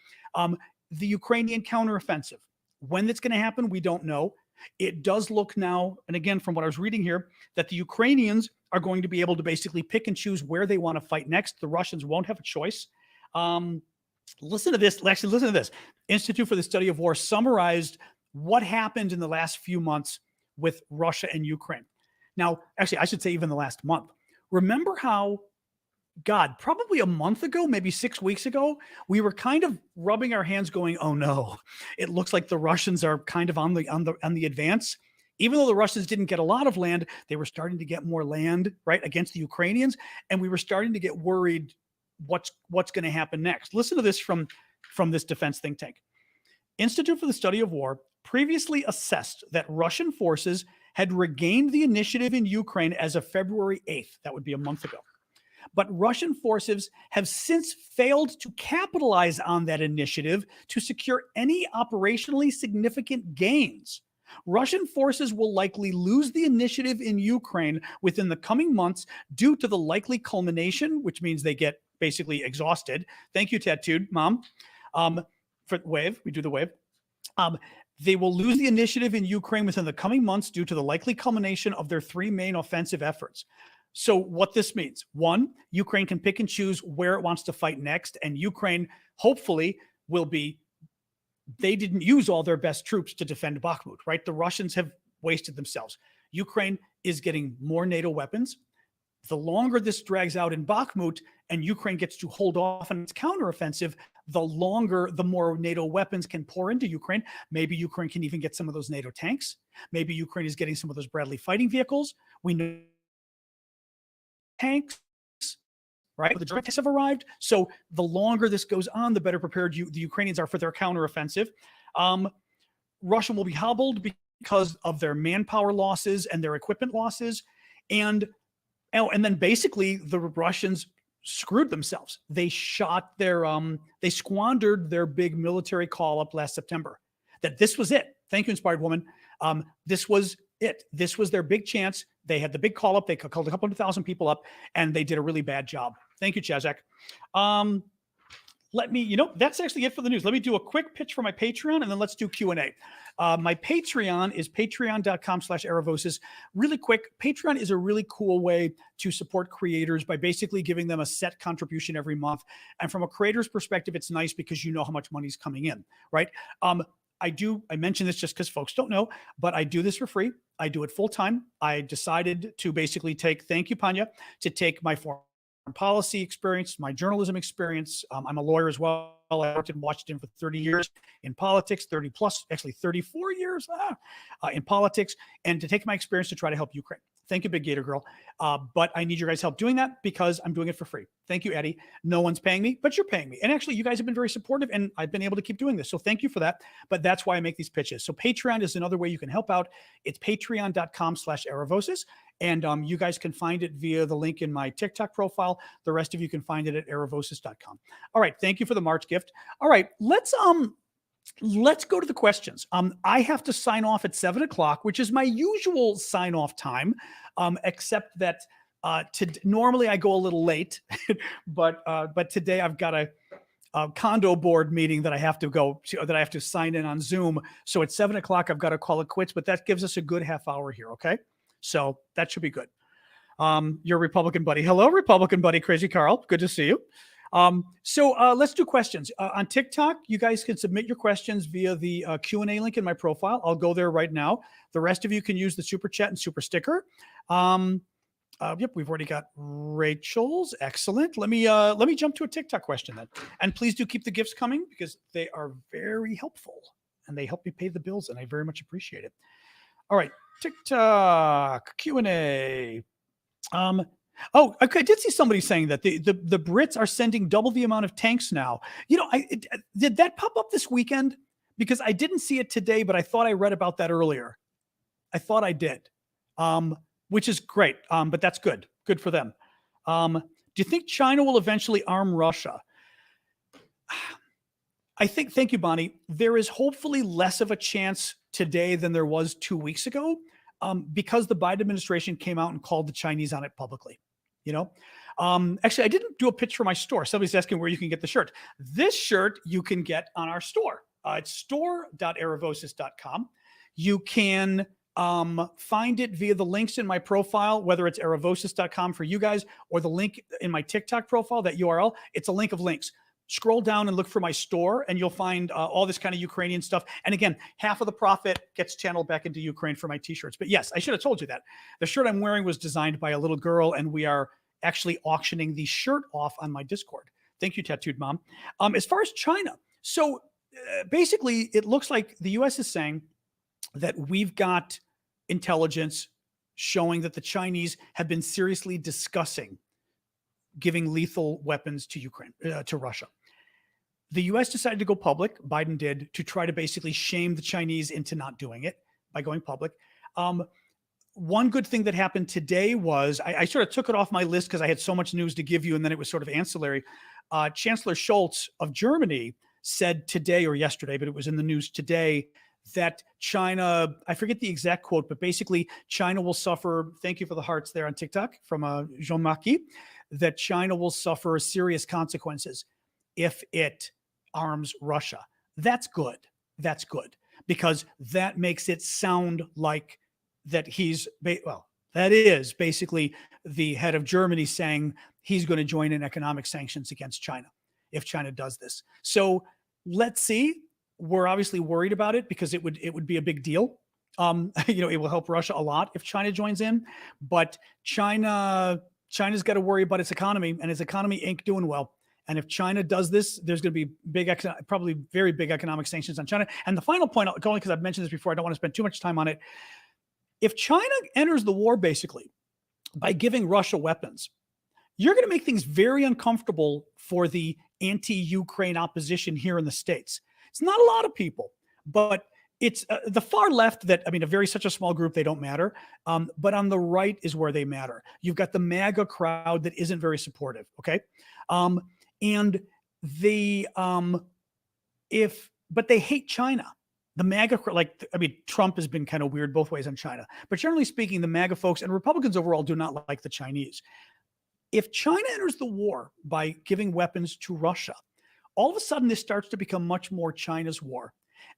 The Ukrainian counteroffensive. When it's going to happen, we don't know. It does look now, and again, from what I was reading here, that the Ukrainians are going to be able to basically pick and choose where they want to fight next. The Russians won't have a choice. Listen to this. Actually, listen to this. Institute for the Study of War summarized what happened in the last few months with Russia and Ukraine. Now, actually, I should say even the last month. Remember how, God, probably a month ago, maybe 6 weeks ago, we were kind of rubbing our hands going, oh no, it looks like the Russians are kind of on the advance. Even though the Russians didn't get a lot of land, they were starting to get more land, right, against the Ukrainians, and we were starting to get worried what's going to happen next. Listen to this from this defense think tank. Institute for the Study of War previously assessed that Russian forces had regained the initiative in Ukraine as of February 8th. That would be a month ago. But Russian forces have since failed to capitalize on that initiative to secure any operationally significant gains. Russian forces will likely lose the initiative in Ukraine within the coming months due to the likely culmination, which means they get basically exhausted. Thank you, Tattooed Mom. For wave, we do the wave. They will lose the initiative in Ukraine within the coming months due to the likely culmination of their three main offensive efforts. So what this means, one, Ukraine can pick and choose where it wants to fight next, and Ukraine hopefully will be, they didn't use all their best troops to defend Bakhmut, right? The Russians have wasted themselves. Ukraine is getting more NATO weapons. The longer this drags out in Bakhmut and Ukraine gets to hold off on its counteroffensive, the more NATO weapons can pour into Ukraine. Maybe Ukraine can even get some of those NATO tanks. Maybe Ukraine is getting some of those Bradley fighting vehicles. We know tanks, right? The joint tanks have arrived. So the longer this goes on, the better prepared the Ukrainians are for their counteroffensive. Russia will be hobbled because of their manpower losses and their equipment losses. And then basically the Russians screwed themselves. They they squandered their big military call up last September. That this was it. Thank you, Inspired Woman. This was it. This was their big chance. They had the big call up. They called a couple 100,000 people up, and they did a really bad job. Thank you, Chazak. That's actually it for the news. Let me do a quick pitch for my Patreon, and then let's do Q&A. My Patreon is patreon.com/Aravosis. Really quick, Patreon is a really cool way to support creators by basically giving them a set contribution every month. And from a creator's perspective, it's nice because you know how much money's coming in, right? I mention this just because folks don't know, but I do this for free. I do it full time. I decided to basically thank you, Panya, to take my foreign policy experience, my journalism experience. I'm a lawyer as well. I worked in Washington for 30 years in politics, 34 years in politics, and to take my experience to try to help Ukraine. Thank you, Big Gator Girl. But I need your guys' help doing that because I'm doing it for free. Thank you, Eddie. No one's paying me, but you're paying me. And actually, you guys have been very supportive, and I've been able to keep doing this. So thank you for that. But that's why I make these pitches. So Patreon is another way you can help out. It's patreon.com/Aravosis. And you guys can find it via the link in my TikTok profile. The rest of you can find it at aravosis.com. All right. Thank you for the March gift. All right. Let's go to the questions. I have to sign off at 7 o'clock, which is my usual sign off time, except that normally I go a little late, but today I've got a condo board meeting that I have to go to, that I have to sign in on Zoom. So at 7 o'clock, I've got to call it quits, but that gives us a good half hour here. Okay. So that should be good. Your Republican buddy. Hello, Republican buddy, Crazy Carl. Good to see you. So let's do questions. On TikTok, you guys can submit your questions via the Q&A link in my profile. I'll go there right now. The rest of you can use the super chat and super sticker. Yep, we've already got Rachel's. Excellent. Let me jump to a TikTok question then. And please do keep the gifts coming because they are very helpful and they help me pay the bills, and I very much appreciate it. All right, TikTok Q&A. Oh, okay. I did see somebody saying that the Brits are sending double the amount of tanks now. Did that pop up this weekend? Because I didn't see it today, but I thought I read about that earlier. I thought I did, which is great. But that's good. Good for them. Do you think China will eventually arm Russia? Thank you, Bonnie. There is hopefully less of a chance today than there was 2 weeks ago, because the Biden administration came out and called the Chinese on it publicly. Actually, I didn't do a pitch for my store. Somebody's asking where you can get the shirt. This shirt you can get on our store. It's store.aravosis.com. You can find it via the links in my profile, whether it's aravosis.com for you guys or the link in my TikTok profile, that URL. It's a link of links. Scroll down and look for my store, and you'll find all this kind of Ukrainian stuff. And again, half of the profit gets channeled back into Ukraine for my t-shirts. But yes, I should have told you that. The shirt I'm wearing was designed by a little girl, and we are actually auctioning the shirt off on my Discord. Thank you, Tattooed Mom. As far as China, so basically it looks like the U.S. is saying that we've got intelligence showing that the Chinese have been seriously discussing giving lethal weapons to Ukraine, to Russia. The US decided to go public, Biden did, to try to basically shame the Chinese into not doing it by going public. One good thing that happened today was I sort of took it off my list because I had so much news to give you, and then it was sort of ancillary. Chancellor Scholz of Germany said today or yesterday, but it was in the news today, that China, I forget the exact quote, but basically China will suffer, thank you for the hearts there on TikTok from Jean-Marc, that China will suffer serious consequences if it arms Russia. That's good. That's good, because that makes it sound like that that is basically the head of Germany saying he's going to join in economic sanctions against China if China does this. So let's see. We're obviously worried about it because it would be a big deal. It will help Russia a lot if China joins in, but China's got to worry about its economy, and its economy ain't doing well. And if China does this, there's going to be probably very big economic sanctions on China. And the final point, only because I've mentioned this before, I don't want to spend too much time on it. If China enters the war basically by giving Russia weapons, you're going to make things very uncomfortable for the anti-Ukraine opposition here in the States. It's not a lot of people, but it's the far left such a small group, they don't matter. But on the right is where they matter. You've got the MAGA crowd that isn't very supportive. Okay. And but they hate China. The MAGA, Trump has been kind of weird both ways on China, but generally speaking, the MAGA folks and Republicans overall do not like the Chinese. If China enters the war by giving weapons to Russia, all of a sudden this starts to become much more China's war.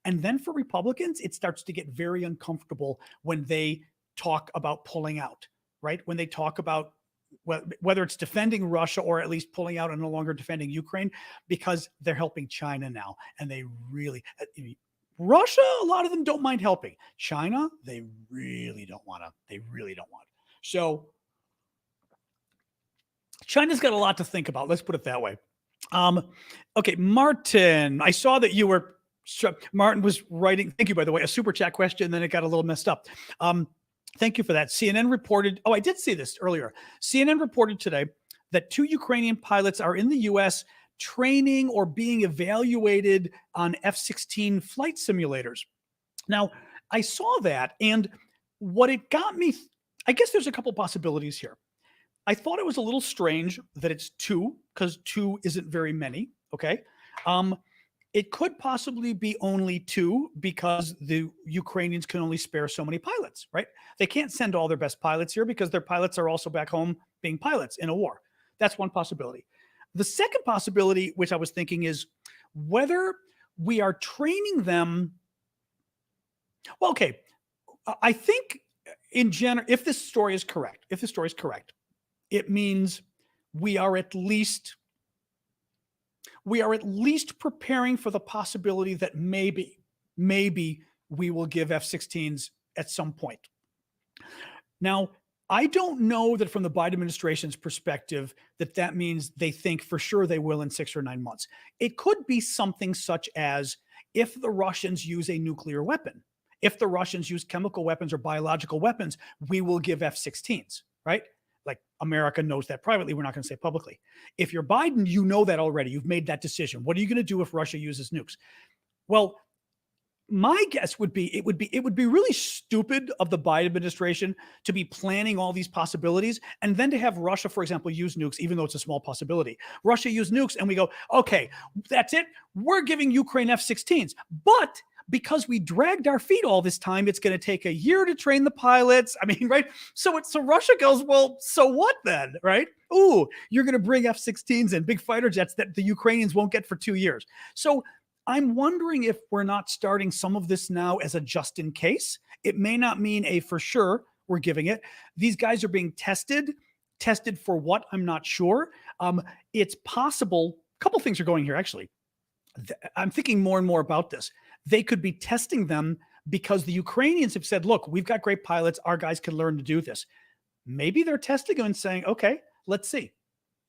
And then for Republicans, it starts to get very uncomfortable when they talk about pulling out, right? When they talk about whether it's defending Russia or at least pulling out and no longer defending Ukraine, because they're helping China now. And they really, Russia, a lot of them don't mind helping. China, they really don't want to. They really don't want. So China's got a lot to think about. Let's put it that way. Okay, Martin, I saw that you were, Martin was writing, thank you, by the way, a super chat question, and then it got a little messed up. Thank you for that. CNN reported, I did see this earlier. CNN reported today that 2 Ukrainian pilots are in the U.S. training or being evaluated on F-16 flight simulators. Now, I saw that, and what it got me, I guess there's a couple possibilities here. I thought it was a little strange that it's 2, because 2 isn't very many, okay? It could possibly be only 2 because the Ukrainians can only spare so many pilots, right? They can't send all their best pilots here because their pilots are also back home being pilots in a war. That's one possibility. The second possibility, which I was thinking, is whether we are training them. Well, okay, I think in general, if this story is correct, it means we are at least preparing for the possibility that maybe we will give F-16s at some point. Now, I don't know that from the Biden administration's perspective that means they think for sure they will in 6 or 9 months. It could be something such as if the Russians use a nuclear weapon, if the Russians use chemical weapons or biological weapons, we will give F-16s, right? Like America knows that privately. We're not going to say publicly. If you're Biden, you know that already. You've made that decision. What are you going to do if Russia uses nukes? Well, my guess would be it would be really stupid of the Biden administration to be planning all these possibilities and then to have Russia, for example, use nukes, even though it's a small possibility. Russia use nukes and we go, okay, that's it. We're giving Ukraine F-16s. But because we dragged our feet all this time, it's going to take a year to train the pilots. I mean, right? So Russia goes, well, so what then, right? Ooh, you're going to bring F-16s and big fighter jets that the Ukrainians won't get for 2 years. So I'm wondering if we're not starting some of this now as a just in case. It may not mean a for sure we're giving it. These guys are being tested for what? I'm not sure. It's possible. A couple things are going here, actually. I'm thinking more and more about this. They could be testing them because the Ukrainians have said, look, we've got great pilots. Our guys can learn to do this. Maybe they're testing them and saying, okay, let's see.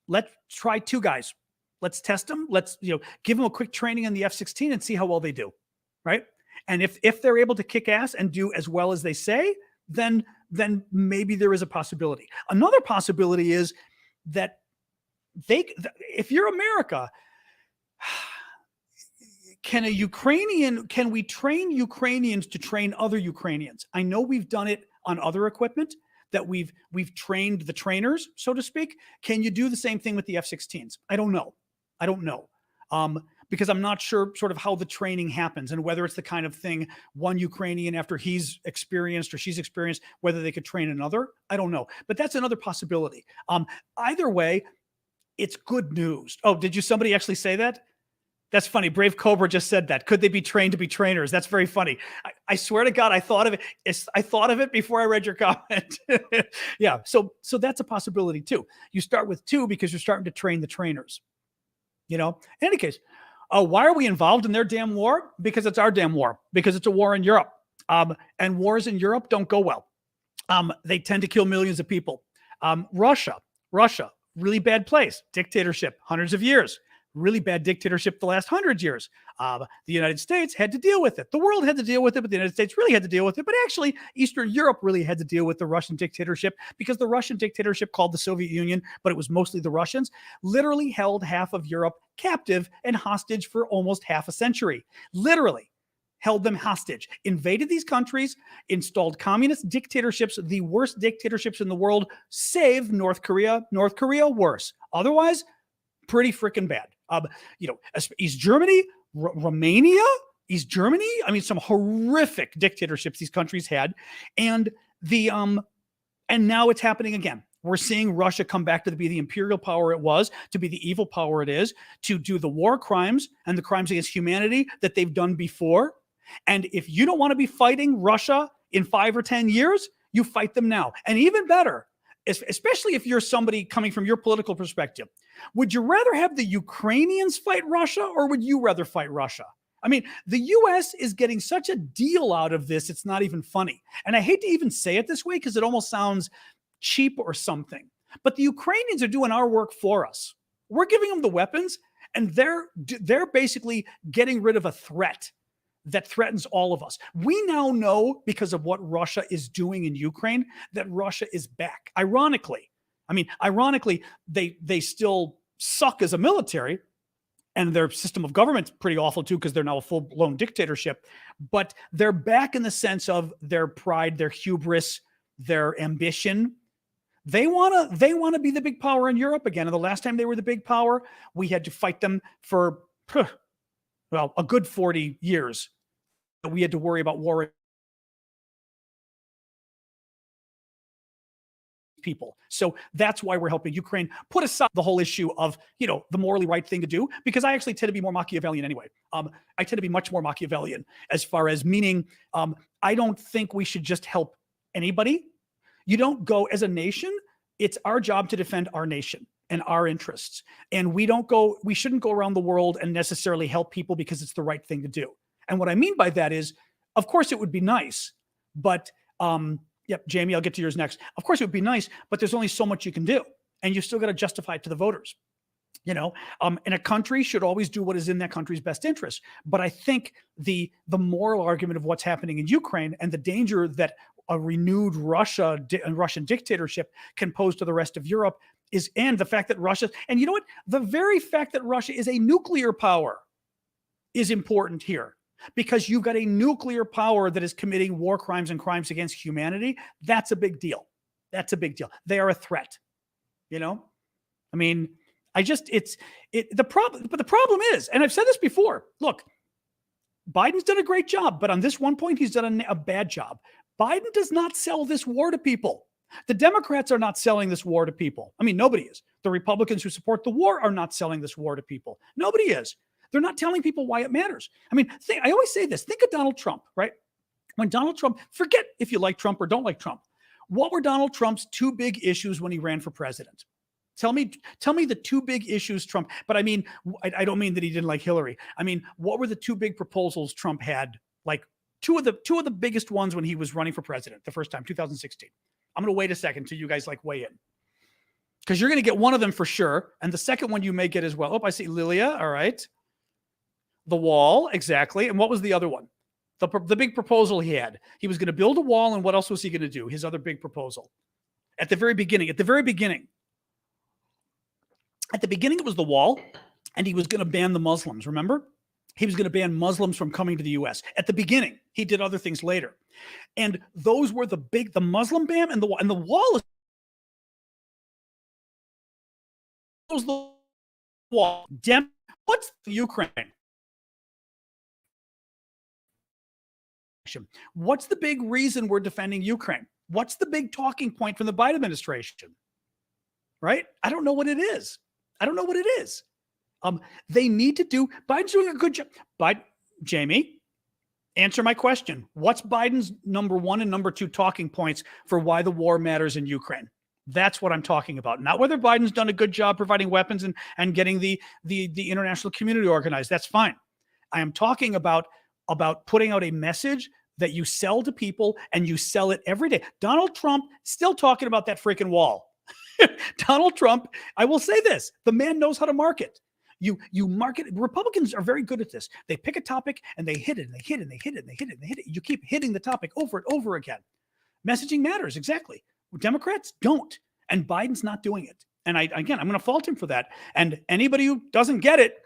Let's try 2 guys. Let's test them. Let's give them a quick training on the F-16 and see how well they do, right? And if they're able to kick ass and do as well as they say, then maybe there is a possibility. Another possibility is that if you're America, can we train Ukrainians to train other Ukrainians? I know we've done it on other equipment, that we've trained the trainers, so to speak. Can you do the same thing with the F-16s? I don't know. Because I'm not sure sort of how the training happens and whether it's the kind of thing one Ukrainian, after he's experienced or she's experienced, whether they could train another. I don't know. But that's another possibility. Either way, it's good news. Oh, somebody actually say that? That's funny. Brave Cobra just said that. Could they be trained to be trainers? That's very funny. I swear to God, I thought of it. I thought of it before I read your comment. Yeah. So that's a possibility too. You start with 2 because you're starting to train the trainers. In any case, why are we involved in their damn war? Because it's our damn war. Because it's a war in Europe. And wars in Europe don't go well. They tend to kill millions of people. Russia, really bad place. Dictatorship, hundreds of years. Really bad dictatorship the last 100 years. The United States had to deal with it. The world had to deal with it, but the United States really had to deal with it. But actually, Eastern Europe really had to deal with the Russian dictatorship, because the Russian dictatorship, called the Soviet Union, but it was mostly the Russians, literally held half of Europe captive and hostage for almost half a century. Literally held them hostage, invaded these countries, installed communist dictatorships, the worst dictatorships in the world, save North Korea. North Korea, worse. Otherwise, pretty freaking bad. East Germany, Romania, East Germany. I mean, some horrific dictatorships these countries had, and now it's happening again. We're seeing Russia come back to be the imperial power it was, to be the evil power it is, to do the war crimes and the crimes against humanity that they've done before. And if you don't want to be fighting Russia in 5 or 10 years, you fight them now. And even better, especially if you're somebody coming from your political perspective, would you rather have the Ukrainians fight Russia, or would you rather fight Russia? I mean, the U.S. is getting such a deal out of this, it's not even funny. And I hate to even say it this way because it almost sounds cheap or something. But the Ukrainians are doing our work for us. We're giving them the weapons, and they're basically getting rid of a threat that threatens all of us. We now know, because of what Russia is doing in Ukraine, that Russia is back. Ironically, they still suck as a military, and their system of government's pretty awful too, because they're now a full-blown dictatorship. But they're back in the sense of their pride, their hubris, their ambition. They want to be the big power in Europe again. And the last time they were the big power, we had to fight them for a good 40 years. We had to worry about war people. So that's why we're helping Ukraine. Put aside the whole issue of, the morally right thing to do, because I actually tend to be more Machiavellian anyway. I tend to be much more Machiavellian, as far as meaning, I don't think we should just help anybody. You don't go as a nation. It's our job to defend our nation and our interests. And we shouldn't go around the world and necessarily help people because it's the right thing to do. And what I mean by that is, of course, it would be nice, but, yep, Jamie, I'll get to yours next. Of course, it would be nice, but there's only so much you can do, and you still got to justify it to the voters. And a country should always do what is in that country's best interest. But I think the moral argument of what's happening in Ukraine and the danger that a renewed Russian dictatorship can pose to the rest of Europe and the fact that and you know what? The very fact that Russia is a nuclear power is important here. Because you've got a nuclear power that is committing war crimes and crimes against humanity. That's a big deal. They are a threat. I mean, the problem is, and I've said this before, look, Biden's done a great job, but on this one point, he's done a bad job. Biden does not sell this war to people. The Democrats are not selling this war to people. I mean, nobody is. The Republicans who support the war are not selling this war to people. Nobody is. They're not telling people why it matters. I mean, I always say this. Think of Donald Trump, right? When Donald Trump, forget if you like Trump or don't like Trump. What were Donald Trump's 2 big issues when he ran for president? Tell me the 2 big issues Trump, but I mean, I don't mean that he didn't like Hillary. I mean, what were the 2 big proposals Trump had? Like two of the biggest ones when he was running for president the first time, 2016. I'm going to wait a second till you guys weigh in, because you're going to get one of them for sure. And the second one you may get as well. Oh, I see Lilia. All right. The wall, exactly. And what was the other one? The big proposal he had. He was going to build a wall, and what else was he going to do? His other big proposal. At the very beginning, it was the wall, and he was going to ban the Muslims, remember? He was going to ban Muslims from coming to the U.S. At the beginning. He did other things later. And those were the Muslim ban and the wall is the wall. What's the Ukraine? What's the big reason we're defending Ukraine? What's the big talking point from the Biden administration? Right? I don't know what it is. They need to do, Biden's doing a good job. Jamie, answer my question. What's Biden's number one and number two talking points for why the war matters in Ukraine? That's what I'm talking about. Not whether Biden's done a good job providing weapons and getting the international community organized. That's fine. I am talking about putting out a message that you sell to people, and you sell it every day. Donald Trump still talking about that freaking wall. Donald Trump, I will say this, the man knows how to market. You market. Republicans are very good at this. They pick a topic and they hit it and they hit it and they hit it and they hit it and they hit it. You keep hitting the topic over and over again. Messaging matters, exactly. Democrats don't, and Biden's not doing it. And I'm going to fault him for that. And anybody who doesn't get it,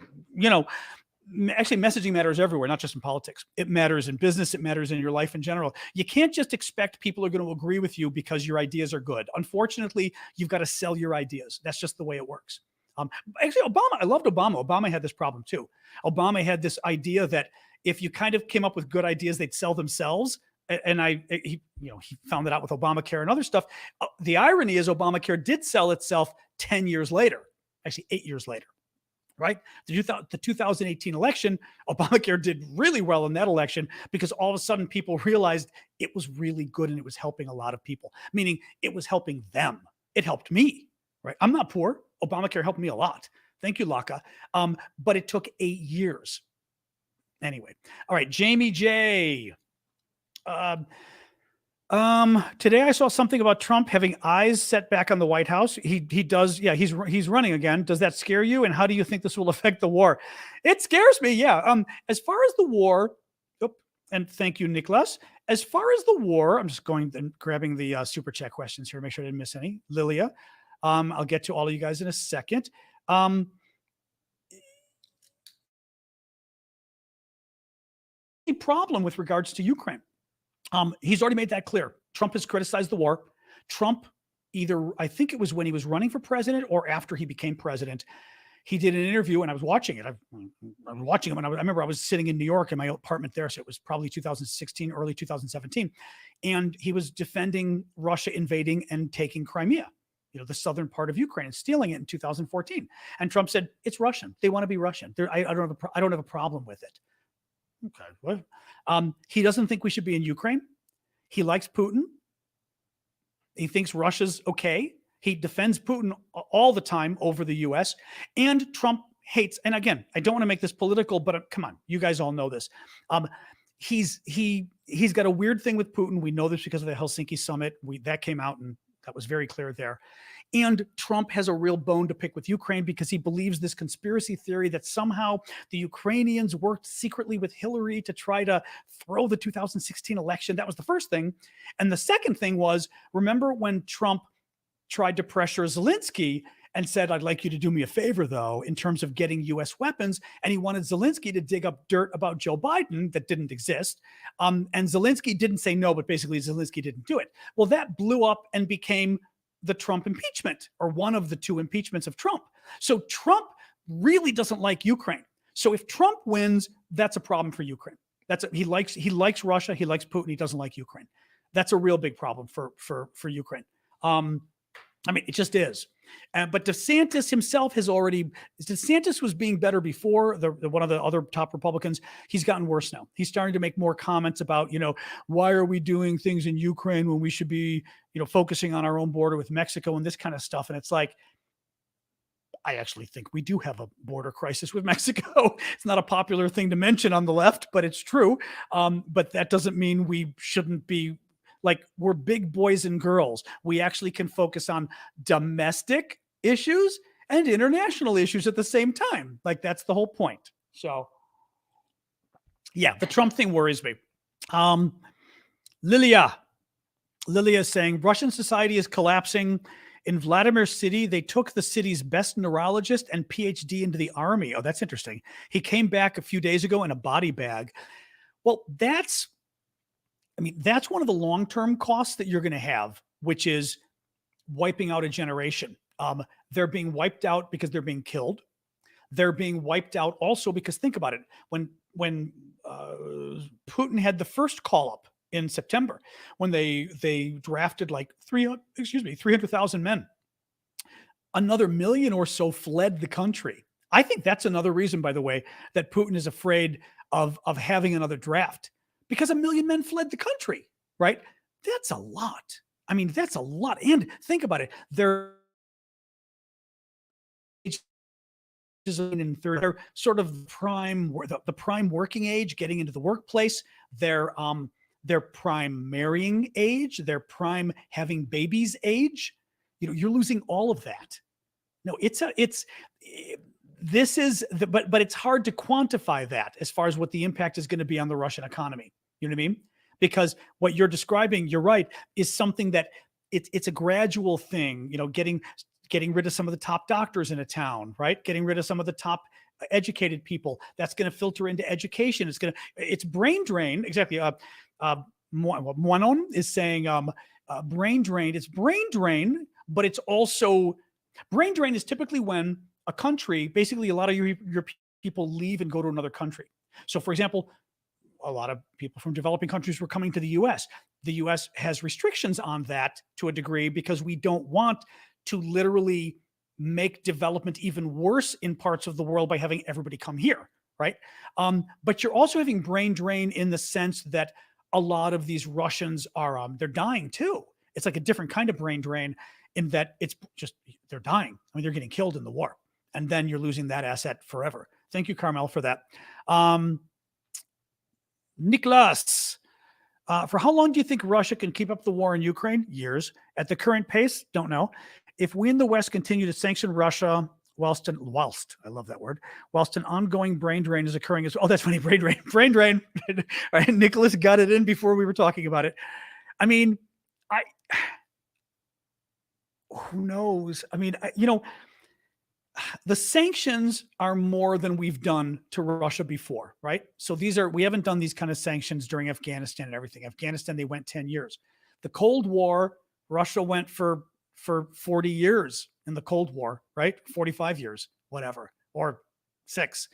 actually messaging matters everywhere, not just in politics. It matters in business. It matters in your life in general. You can't just expect people are going to agree with you because your ideas are good. Unfortunately, you've got to sell your ideas. That's just the way it works. Actually, Obama, I loved Obama. Obama had this problem too. Obama had this idea that if you kind of came up with good ideas, they'd sell themselves. And he found that out with Obamacare and other stuff. The irony is Obamacare did sell itself 10 years later, actually 8 years later, right? The 2018 election, Obamacare did really well in that election because all of a sudden people realized it was really good and it was helping a lot of people, meaning it was helping them. It helped me, right? I'm not poor. Obamacare helped me a lot. Thank you, Laka. But it took 8 years. Anyway. All right. Jamie J. Today I saw something about Trump having eyes set back on the White House. He does. Yeah, he's running again. Does that scare you? And how do you think this will affect the war? It scares me. Yeah. As far as the war, and thank you, Nicholas. As far as the war, I'm just going and grabbing the super chat questions here. Make sure I didn't miss any. Lilia. I'll get to all of you guys in a second. A problem with regards to Ukraine. He's already made that clear. Trump has criticized the war. Trump, I think it was when he was running for president or after he became president, he did an interview, and I was watching it. I was watching him, and I remember I was sitting in New York in my apartment there, so it was probably 2016, early 2017, and he was defending Russia invading and taking Crimea, the southern part of Ukraine, and stealing it in 2014. And Trump said, it's Russian. They want to be Russian. I don't have a problem with it. Okay. What? He doesn't think we should be in Ukraine. He likes Putin. He thinks Russia's okay. He defends Putin all the time over the U.S. And Trump hates. And again, I don't want to make this political, but come on, you guys all know this. He's got a weird thing with Putin. We know this because of the Helsinki summit. That came out, and that was very clear there. And Trump has a real bone to pick with Ukraine because he believes this conspiracy theory that somehow the Ukrainians worked secretly with Hillary to try to throw the 2016 election. That was the first thing. And the second thing was, remember when Trump tried to pressure Zelensky and said, I'd like you to do me a favor, though, in terms of getting U.S. weapons. And he wanted Zelensky to dig up dirt about Joe Biden that didn't exist. And Zelensky didn't say no, but basically Zelensky didn't do it. Well, that blew up and became the Trump impeachment, or one of the two impeachments of Trump. So Trump really doesn't like Ukraine. So if Trump wins, that's a problem for Ukraine. He likes Russia. He likes Putin. He doesn't like Ukraine. That's a real big problem for Ukraine. It just is. But DeSantis himself DeSantis was being better before, one of the other top Republicans. He's gotten worse now. He's starting to make more comments about, why are we doing things in Ukraine when we should be, focusing on our own border with Mexico and this kind of stuff. And it's like, I actually think we do have a border crisis with Mexico. It's not a popular thing to mention on the left, but it's true. But that doesn't mean we shouldn't be like, we're big boys and girls. We actually can focus on domestic issues and international issues at the same time. Like, that's the whole point. So, yeah, the Trump thing worries me. Um, Lilia, Lilia is saying Russian society is collapsing. In Vladimir City, they took the city's best neurologist and PhD into the army. Oh, that's interesting. He came back a few days ago in a body bag. Well, that's one of the long-term costs that you're going to have, which is wiping out a generation. They're being wiped out because they're being killed. They're being wiped out also because think about it. When Putin had the first call up in September, when they drafted like 300,000 men, another million or so fled the country. I think that's another reason, by the way, that Putin is afraid of having another draft because a million men fled the country, right? That's a lot. I mean, that's a lot. And think about it. They're in third, sort of the prime working age, getting into the workplace, their prime marrying age, their prime having babies age. You're losing all of that. No, this is the, but it's hard to quantify that as far as what the impact is going to be on the Russian economy. You know what I mean? Because what you're describing, you're right, is something that it's a gradual thing. Getting rid of some of the top doctors in a town, right? Getting rid of some of the top educated people. That's going to filter into education. It's brain drain. Exactly. Moinon is saying brain drain. It's brain drain, but it's also brain drain is typically when a country, basically a lot of your people leave and go to another country. So for example, a lot of people from developing countries were coming to the US. The US has restrictions on that to a degree because we don't want to literally make development even worse in parts of the world by having everybody come here, right? But you're also having brain drain in the sense that a lot of these Russians are they're dying too. It's like a different kind of brain drain in that it's just they're dying. I mean, they're getting killed in the war, and then you're losing that asset forever. Thank you, Carmel, for that. Nicholas, for how long do you think Russia can keep up the war in Ukraine? Years. At the current pace, don't know. If we in the West continue to sanction Russia whilst I love that word, whilst an ongoing brain drain is occurring as well. Oh, that's funny, brain drain. Right, Nicholas got it in before we were talking about it. I mean, who knows? I mean, the sanctions are more than we've done to Russia before, right? So we haven't done these kind of sanctions during Afghanistan and everything. Afghanistan, they went 10 years. The Cold War, Russia went for 40 years in the Cold War, right? 45 years, whatever, or 6.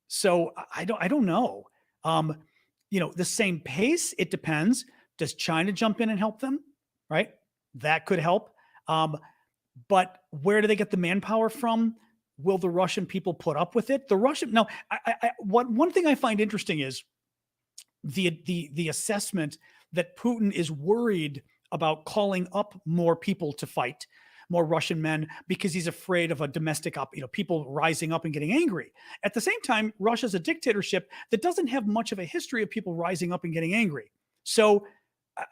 So I don't know. The same pace, it depends. Does China jump in and help them? Right? That could help. But where do they get the manpower from? Will the Russian people put up with it? One thing I find interesting is the assessment that Putin is worried about calling up more people to fight, more Russian men, because he's afraid of a domestic people rising up and getting angry. At the same time, Russia's a dictatorship that doesn't have much of a history of people rising up and getting angry. So,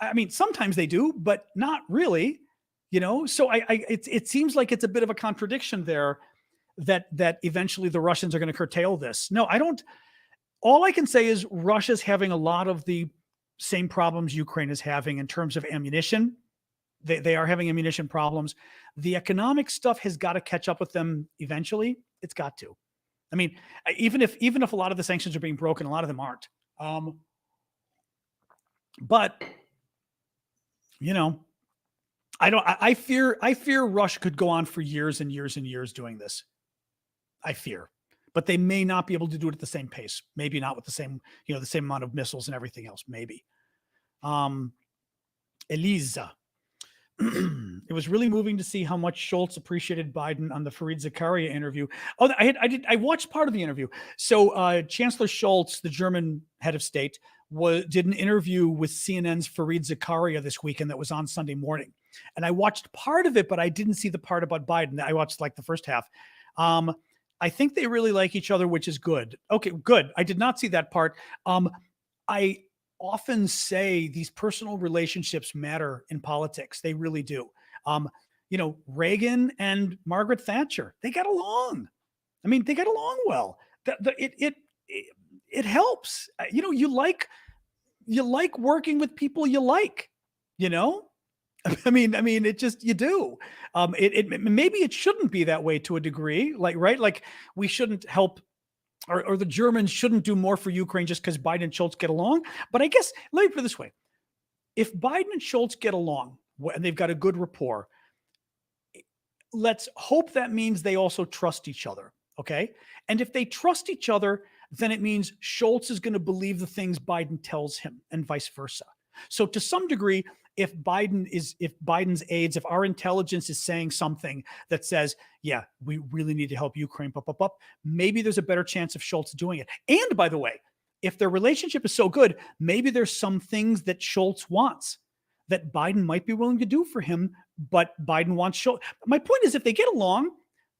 I mean, sometimes they do, but not really. So it seems like it's a bit of a contradiction there that eventually the Russians are going to curtail this. No, I don't. All I can say is Russia's having a lot of the same problems Ukraine is having in terms of ammunition. They are having ammunition problems. The economic stuff has got to catch up with them eventually. It's got to. I mean, even if a lot of the sanctions are being broken, a lot of them aren't. But I fear Russia could go on for years and years and years doing this. I fear, but they may not be able to do it at the same pace. Maybe not with the same amount of missiles and everything else. Maybe. Elisa, it was really moving to see how much Schultz appreciated Biden on the Fareed Zakaria interview. Oh, I watched part of the interview. So Chancellor Schultz, the German head of state, did an interview with CNN's Fareed Zakaria this weekend that was on Sunday morning. And I watched part of it, but I didn't see the part about Biden. I watched like the first half. I think they really like each other, which is good. Okay, good. I did not see that part. I often say these personal relationships matter in politics. They really do. Reagan and Margaret Thatcher, they got along. I mean, they got along well. It helps. You like you like working with people you like, you know? I mean, it just you do. Maybe it shouldn't be that way to a degree, like right, like we shouldn't help, or the Germans shouldn't do more for Ukraine just because Biden and Schultz get along. But I guess let me put it this way: if Biden and Schultz get along and they've got a good rapport, let's hope that means they also trust each other. Okay, and if they trust each other, then it means Schultz is going to believe the things Biden tells him, and vice versa. So to some degree, if Biden's aides, if our intelligence is saying something that says, yeah, we really need to help Ukraine, maybe there's a better chance of Schultz doing it. And by the way, if their relationship is so good, maybe there's some things that Schultz wants that Biden might be willing to do for him, but Biden wants Schultz. My point is, if they get along,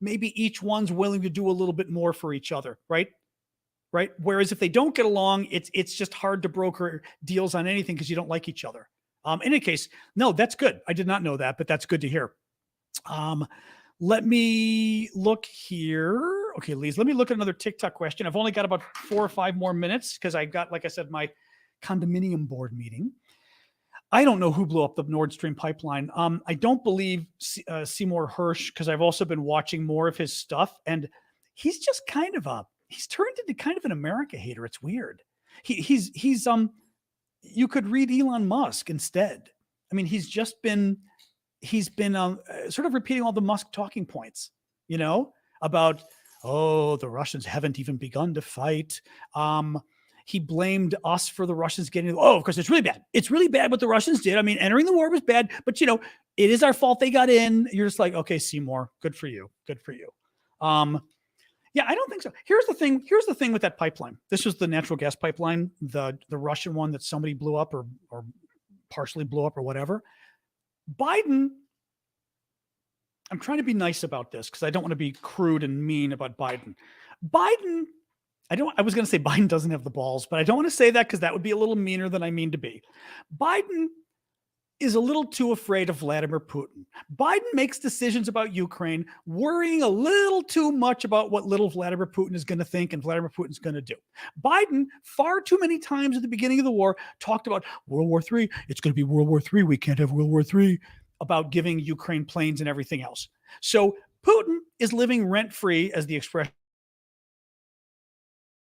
maybe each one's willing to do a little bit more for each other, right? Right. Whereas if they don't get along, it's just hard to broker deals on anything because you don't like each other. In any case, no, that's good. I did not know that, but that's good to hear. Let me look here. Okay, Lise, let me look at another TikTok question. I've only got about 4 or 5 more minutes because I got, like I said, my condominium board meeting. I don't know who blew up the Nord Stream pipeline. I don't believe Seymour Hersh, because I've also been watching more of his stuff, and he's just he's turned into kind of an America hater. It's weird. He's you could read Elon Musk instead. I mean, he's been sort of repeating all the Musk talking points, about, oh, the Russians haven't even begun to fight. He blamed us for the Russians getting, of course, it's really bad. It's really bad what the Russians did. I mean, entering the war was bad, but it is our fault they got in. You're just like, okay, Seymour, good for you. Good for you. Yeah, I don't think so. Here's the thing with that pipeline. This was the natural gas pipeline, the Russian one that somebody blew up or partially blew up or whatever. Biden, I'm trying to be nice about this because I don't want to be crude and mean about Biden. I was going to say Biden doesn't have the balls, but I don't want to say that because that would be a little meaner than I mean to be. Biden is a little too afraid of Vladimir Putin. Biden makes decisions about Ukraine, worrying a little too much about what little Vladimir Putin is going to think and Vladimir Putin's going to do. Biden, far too many times at the beginning of the war, talked about World War III. It's going to be World War III. We can't have World War III, about giving Ukraine planes and everything else. So Putin is living rent-free, as the expression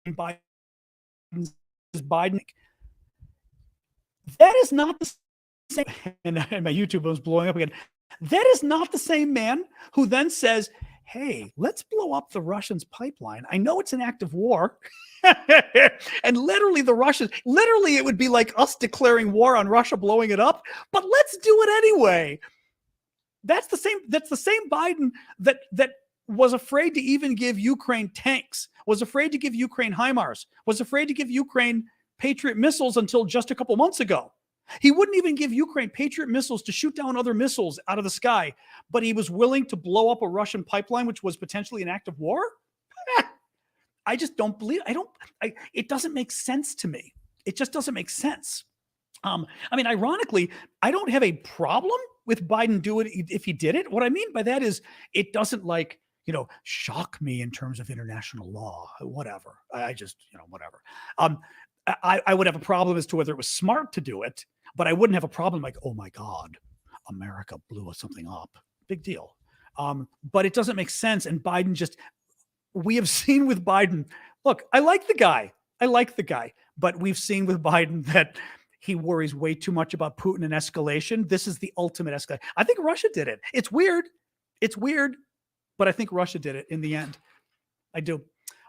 Biden. That is not the same, and my YouTube was blowing up again. That is not the same man who then says, hey, let's blow up the Russians' pipeline. I know it's an act of war. And literally it would be like us declaring war on Russia, blowing it up, but let's do it anyway. That's the same Biden that was afraid to even give Ukraine tanks, was afraid to give Ukraine HIMARS, was afraid to give Ukraine Patriot missiles until just a couple months ago. He wouldn't even give Ukraine Patriot missiles to shoot down other missiles out of the sky, but he was willing to blow up a Russian pipeline, which was potentially an act of war. I just don't believe, it doesn't make sense to me. It just doesn't make sense. Ironically, I don't have a problem with Biden doing it if he did it. What I mean by that is it doesn't shock me in terms of international law, whatever. I just, whatever. I would have a problem as to whether it was smart to do it, but I wouldn't have a problem like, oh my God, America blew something up. Big deal. But it doesn't make sense. And Biden we have seen with Biden, look, I like the guy, but we've seen with Biden that he worries way too much about Putin and escalation. This is the ultimate escalation. I think Russia did it. It's weird, but I think Russia did it in the end. I do.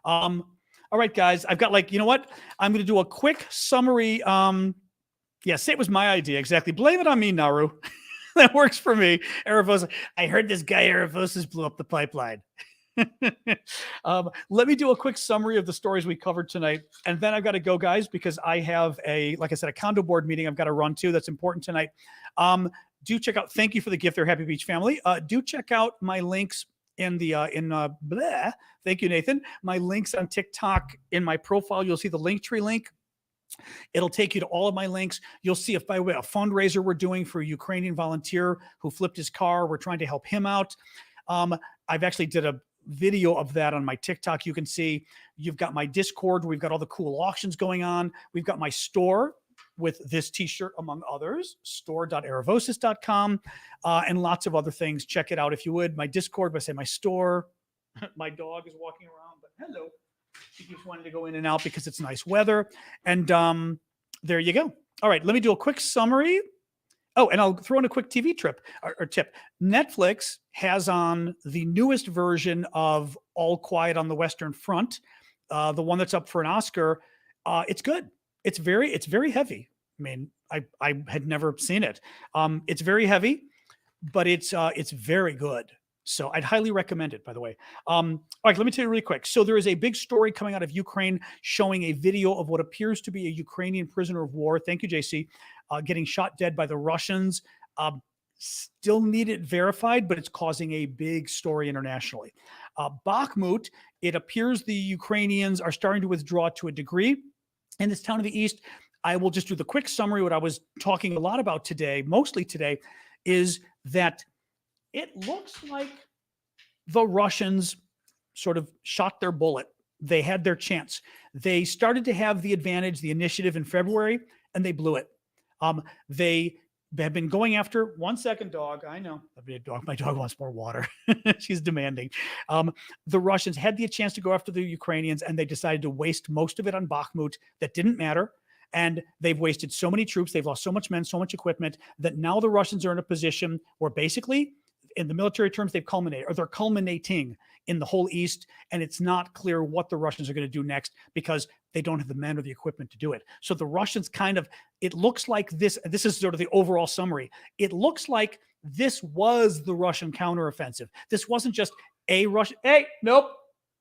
All right, guys, I've got you know what? I'm going to do a quick summary. Yes, it was my idea. Exactly. Blame it on me, Naru. That works for me. Aravosis. I heard this guy Aravosis blew up the pipeline. Let me do a quick summary of the stories we covered tonight. And then I've got to go, guys, because I have like I said, a condo board meeting I've got to run to. That's important tonight. Do check out, thank you for the gift there, Happy Beach family. Do check out my links in the thank you, Nathan. My links on TikTok in my profile. You'll see the Linktree link. It'll take you to all of my links. You'll see a fundraiser we're doing for a Ukrainian volunteer who flipped his car. We're trying to help him out. I've actually did a video of that on my TikTok. You can see you've got my Discord. We've got all the cool auctions going on. We've got my store. with this t-shirt, among others, store.aravosis.com, and lots of other things. Check it out if you would. My Discord, but I say my store. My dog is walking around, but hello. She keeps wanting to go in and out because it's nice weather. And there you go. All right, let me do a quick summary. Oh, and I'll throw in a quick TV tip. Netflix has on the newest version of All Quiet on the Western Front, the one that's up for an Oscar. It's good. It's very heavy. I mean, I had never seen it. It's very heavy, but it's very good. So I'd highly recommend it, by the way. All right, let me tell you really quick. So there is a big story coming out of Ukraine showing a video of what appears to be a Ukrainian prisoner of war. Thank you, JC. Getting shot dead by the Russians. Still need it verified, but it's causing a big story internationally. Bakhmut, it appears the Ukrainians are starting to withdraw to a degree. In this town of the east, I will just do the quick summary. What I was talking a lot about today, mostly today, is that it looks like the Russians sort of shot their bullet. They had their chance. They started to have the advantage, the initiative in February, and they blew it. They have been going after 1 second, dog. I know. My dog wants more water. She's demanding. The Russians had the chance to go after the Ukrainians, and they decided to waste most of it on Bakhmut. That didn't matter. And they've wasted so many troops. They've lost so much men, so much equipment, that now the Russians are in a position where basically, in the military terms, they're culminating in the whole East, and it's not clear what the Russians are going to do next because they don't have the men or the equipment to do it. So the Russians it looks like this is sort of the overall summary. It looks like this was the Russian counteroffensive. This wasn't just a Russian,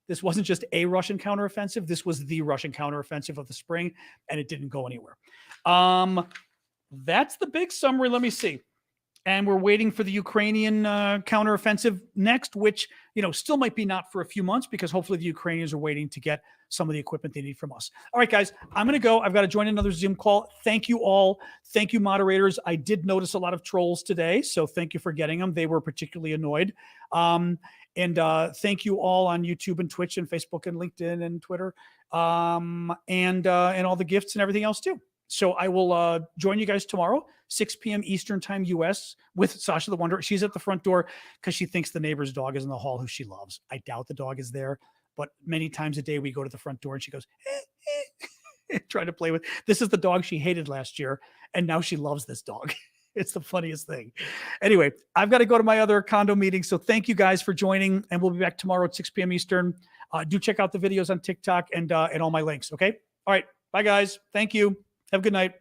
this wasn't just a Russian counteroffensive. This was the Russian counteroffensive of the spring, and it didn't go anywhere. That's the big summary. Let me see. And we're waiting for the Ukrainian counteroffensive next, which, still might be not for a few months because hopefully the Ukrainians are waiting to get some of the equipment they need from us. All right, guys, I'm going to go. I've got to join another Zoom call. Thank you all. Thank you, moderators. I did notice a lot of trolls today, so thank you for getting them. They were particularly annoyed. And thank you all on YouTube and Twitch and Facebook and LinkedIn and Twitter, and all the gifts and everything else too. So I will join you guys tomorrow, 6 p.m. Eastern time, U.S., with Sasha the Wanderer. She's at the front door because she thinks the neighbor's dog is in the hall who she loves. I doubt the dog is there, but many times a day we go to the front door and she goes, trying to play with. This is the dog she hated last year, and now she loves this dog. It's the funniest thing. Anyway, I've got to go to my other condo meeting, so thank you guys for joining, and we'll be back tomorrow at 6 p.m. Eastern. Do check out the videos on TikTok and all my links, okay? All right, bye, guys. Thank you. Have a good night.